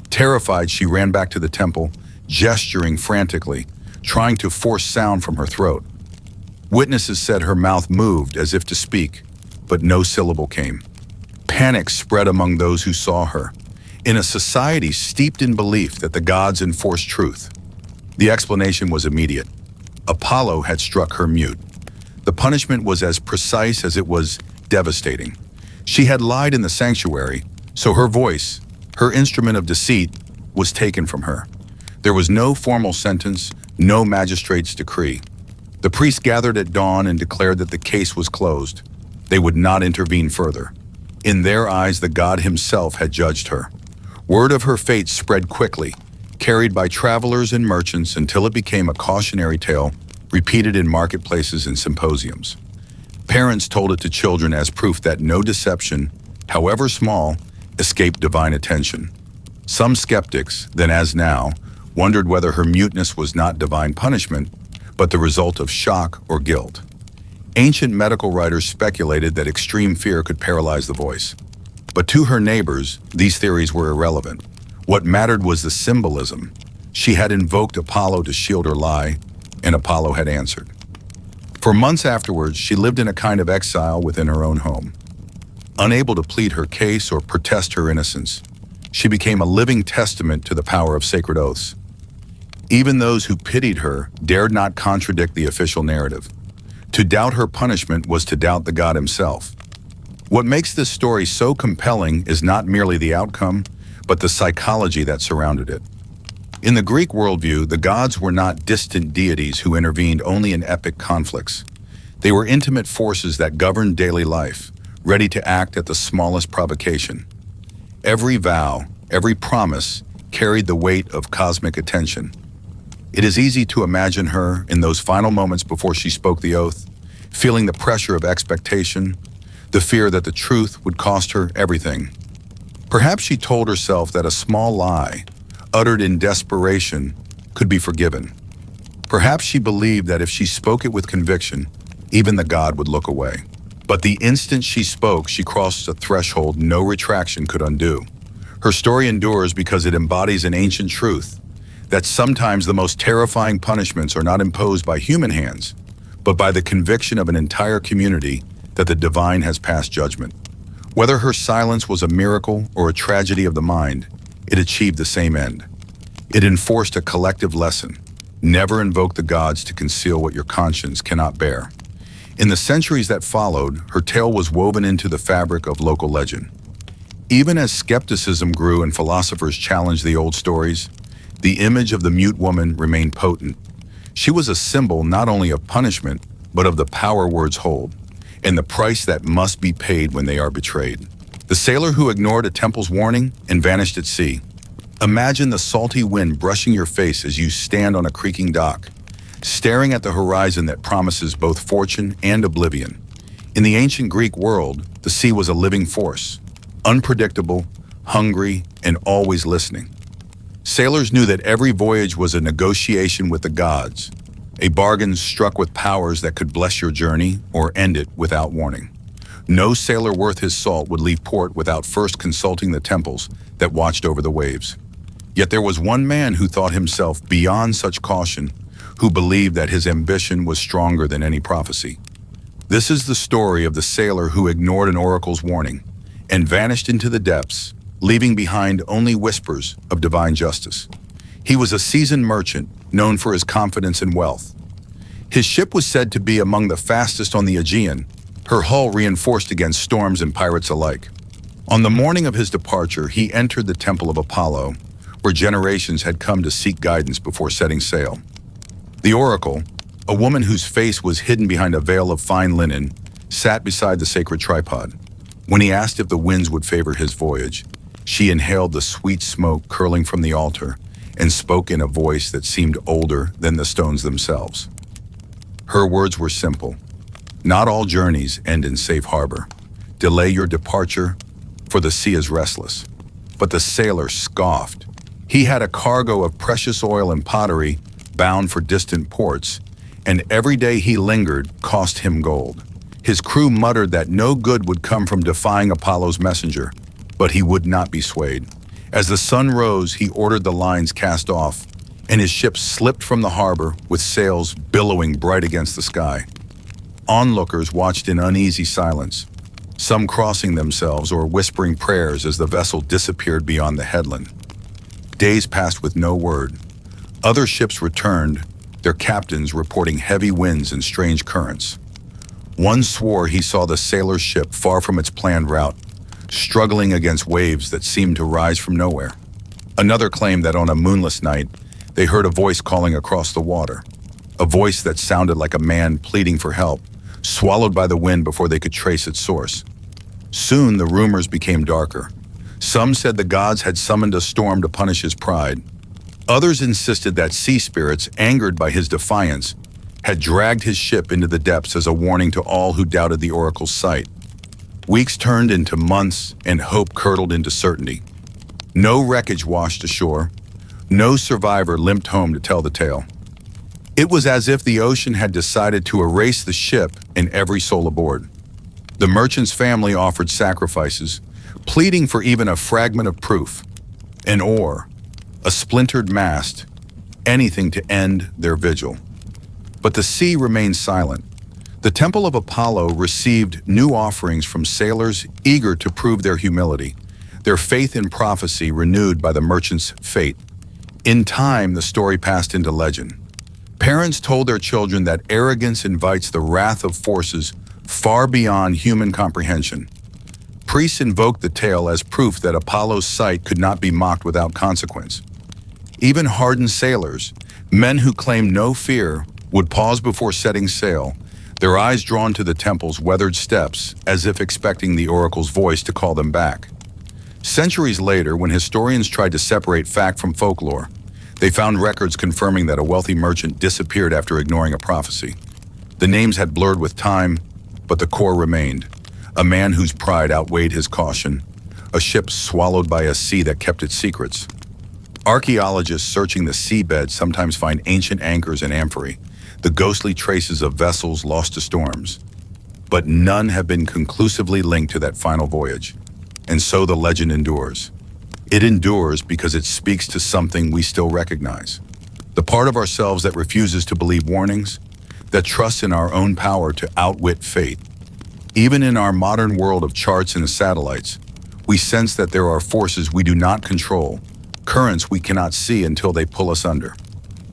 A: Terrified, she ran back to the temple, gesturing frantically, trying to force sound from her throat. Witnesses said her mouth moved as if to speak, but no syllable came. Panic spread among those who saw her, in a society steeped in belief that the gods enforce truth. The explanation was immediate. Apollo had struck her mute. The punishment was as precise as it was devastating. She had lied in the sanctuary, so her voice, her instrument of deceit, was taken from her. There was no formal sentence, no magistrate's decree. The priests gathered at dawn and declared that the case was closed. They would not intervene further. In their eyes, the god himself had judged her. Word of her fate spread quickly, carried by travelers and merchants until it became a cautionary tale repeated in marketplaces and symposiums. Parents told it to children as proof that no deception, however small, escaped divine attention. Some skeptics, then as now, wondered whether her muteness was not divine punishment, but the result of shock or guilt. Ancient medical writers speculated that extreme fear could paralyze the voice. But to her neighbors, these theories were irrelevant. What mattered was the symbolism. She had invoked Apollo to shield her lie, and Apollo had answered. For months afterwards, she lived in a kind of exile within her own home. Unable to plead her case or protest her innocence, she became a living testament to the power of sacred oaths. Even those who pitied her dared not contradict the official narrative. To doubt her punishment was to doubt the god himself. What makes this story so compelling is not merely the outcome, but the psychology that surrounded it. In the Greek worldview, the gods were not distant deities who intervened only in epic conflicts. They were intimate forces that governed daily life, ready to act at the smallest provocation. Every vow, every promise, carried the weight of cosmic attention. It is easy to imagine her, in those final moments before she spoke the oath, feeling the pressure of expectation, the fear that the truth would cost her everything. Perhaps she told herself that a small lie, uttered in desperation, could be forgiven. Perhaps she believed that if she spoke it with conviction, even the god would look away. But the instant she spoke, she crossed a threshold no retraction could undo. Her story endures because it embodies an ancient truth, that sometimes the most terrifying punishments are not imposed by human hands, but by the conviction of an entire community that the divine has passed judgment. Whether her silence was a miracle or a tragedy of the mind, it achieved the same end. It enforced a collective lesson: never invoke the gods to conceal what your conscience cannot bear. In the centuries that followed, her tale was woven into the fabric of local legend. Even as skepticism grew and philosophers challenged the old stories, the image of the mute woman remained potent. She was a symbol not only of punishment, but of the power words hold, and the price that must be paid when they are betrayed. The sailor who ignored a temple's warning and vanished at sea. Imagine the salty wind brushing your face as you stand on a creaking dock, staring at the horizon that promises both fortune and oblivion. In the ancient Greek world, the sea was a living force, unpredictable, hungry, and always listening. Sailors knew that every voyage was a negotiation with the gods, a bargain struck with powers that could bless your journey or end it without warning. No sailor worth his salt would leave port without first consulting the temples that watched over the waves. Yet there was one man who thought himself beyond such caution, who believed that his ambition was stronger than any prophecy. This is the story of the sailor who ignored an oracle's warning and vanished into the depths, leaving behind only whispers of divine justice. He was a seasoned merchant, known for his confidence and wealth. His ship was said to be among the fastest on the Aegean, her hull reinforced against storms and pirates alike. On the morning of his departure, he entered the temple of Apollo, where generations had come to seek guidance before setting sail. The oracle, a woman whose face was hidden behind a veil of fine linen, sat beside the sacred tripod. When he asked if the winds would favor his voyage, she inhaled the sweet smoke curling from the altar and spoke in a voice that seemed older than the stones themselves. Her words were simple. Not all journeys end in safe harbor. Delay your departure, for the sea is restless. But the sailor scoffed. He had a cargo of precious oil and pottery bound for distant ports, and every day he lingered cost him gold. His crew muttered that no good would come from defying Apollo's messenger, but he would not be swayed. As the sun rose, he ordered the lines cast off, and his ship slipped from the harbor with sails billowing bright against the sky. Onlookers watched in uneasy silence, some crossing themselves or whispering prayers as the vessel disappeared beyond the headland. Days passed with no word. Other ships returned, their captains reporting heavy winds and strange currents. One swore he saw the sailor's ship far from its planned route, struggling against waves that seemed to rise from nowhere. Another claimed that on a moonless night, they heard a voice calling across the water, a voice that sounded like a man pleading for help, swallowed by the wind before they could trace its source. Soon the rumors became darker. Some said the gods had summoned a storm to punish his pride. Others insisted that sea spirits, angered by his defiance, had dragged his ship into the depths as a warning to all who doubted the oracle's sight. Weeks turned into months, and hope curdled into certainty. No wreckage washed ashore. No survivor limped home to tell the tale. It was as if the ocean had decided to erase the ship and every soul aboard. The merchant's family offered sacrifices, pleading for even a fragment of proof, an oar, a splintered mast, anything to end their vigil. But the sea remained silent. The temple of Apollo received new offerings from sailors eager to prove their humility, their faith in prophecy renewed by the merchant's fate. In time, the story passed into legend. Parents told their children that arrogance invites the wrath of forces far beyond human comprehension. Priests invoked the tale as proof that Apollo's sight could not be mocked without consequence. Even hardened sailors, men who claimed no fear, would pause before setting sail, their eyes drawn to the temple's weathered steps as if expecting the oracle's voice to call them back. Centuries later, when historians tried to separate fact from folklore, they found records confirming that a wealthy merchant disappeared after ignoring a prophecy. The names had blurred with time, but the core remained. A man whose pride outweighed his caution, a ship swallowed by a sea that kept its secrets. Archaeologists searching the seabed sometimes find ancient anchors and amphorae, the ghostly traces of vessels lost to storms. But none have been conclusively linked to that final voyage. And so the legend endures. It endures because it speaks to something we still recognize. The part of ourselves that refuses to believe warnings, that trusts in our own power to outwit fate. Even in our modern world of charts and satellites, we sense that there are forces we do not control, currents we cannot see until they pull us under.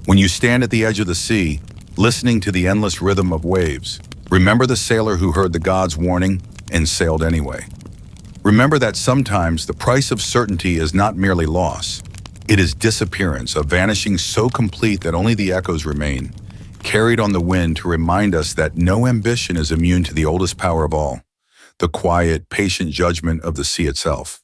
A: When you stand at the edge of the sea, listening to the endless rhythm of waves, remember the sailor who heard the gods' warning and sailed anyway. Remember that sometimes the price of certainty is not merely loss. It is disappearance, a vanishing so complete that only the echoes remain, carried on the wind to remind us that no ambition is immune to the oldest power of all, the quiet, patient judgment of the sea itself.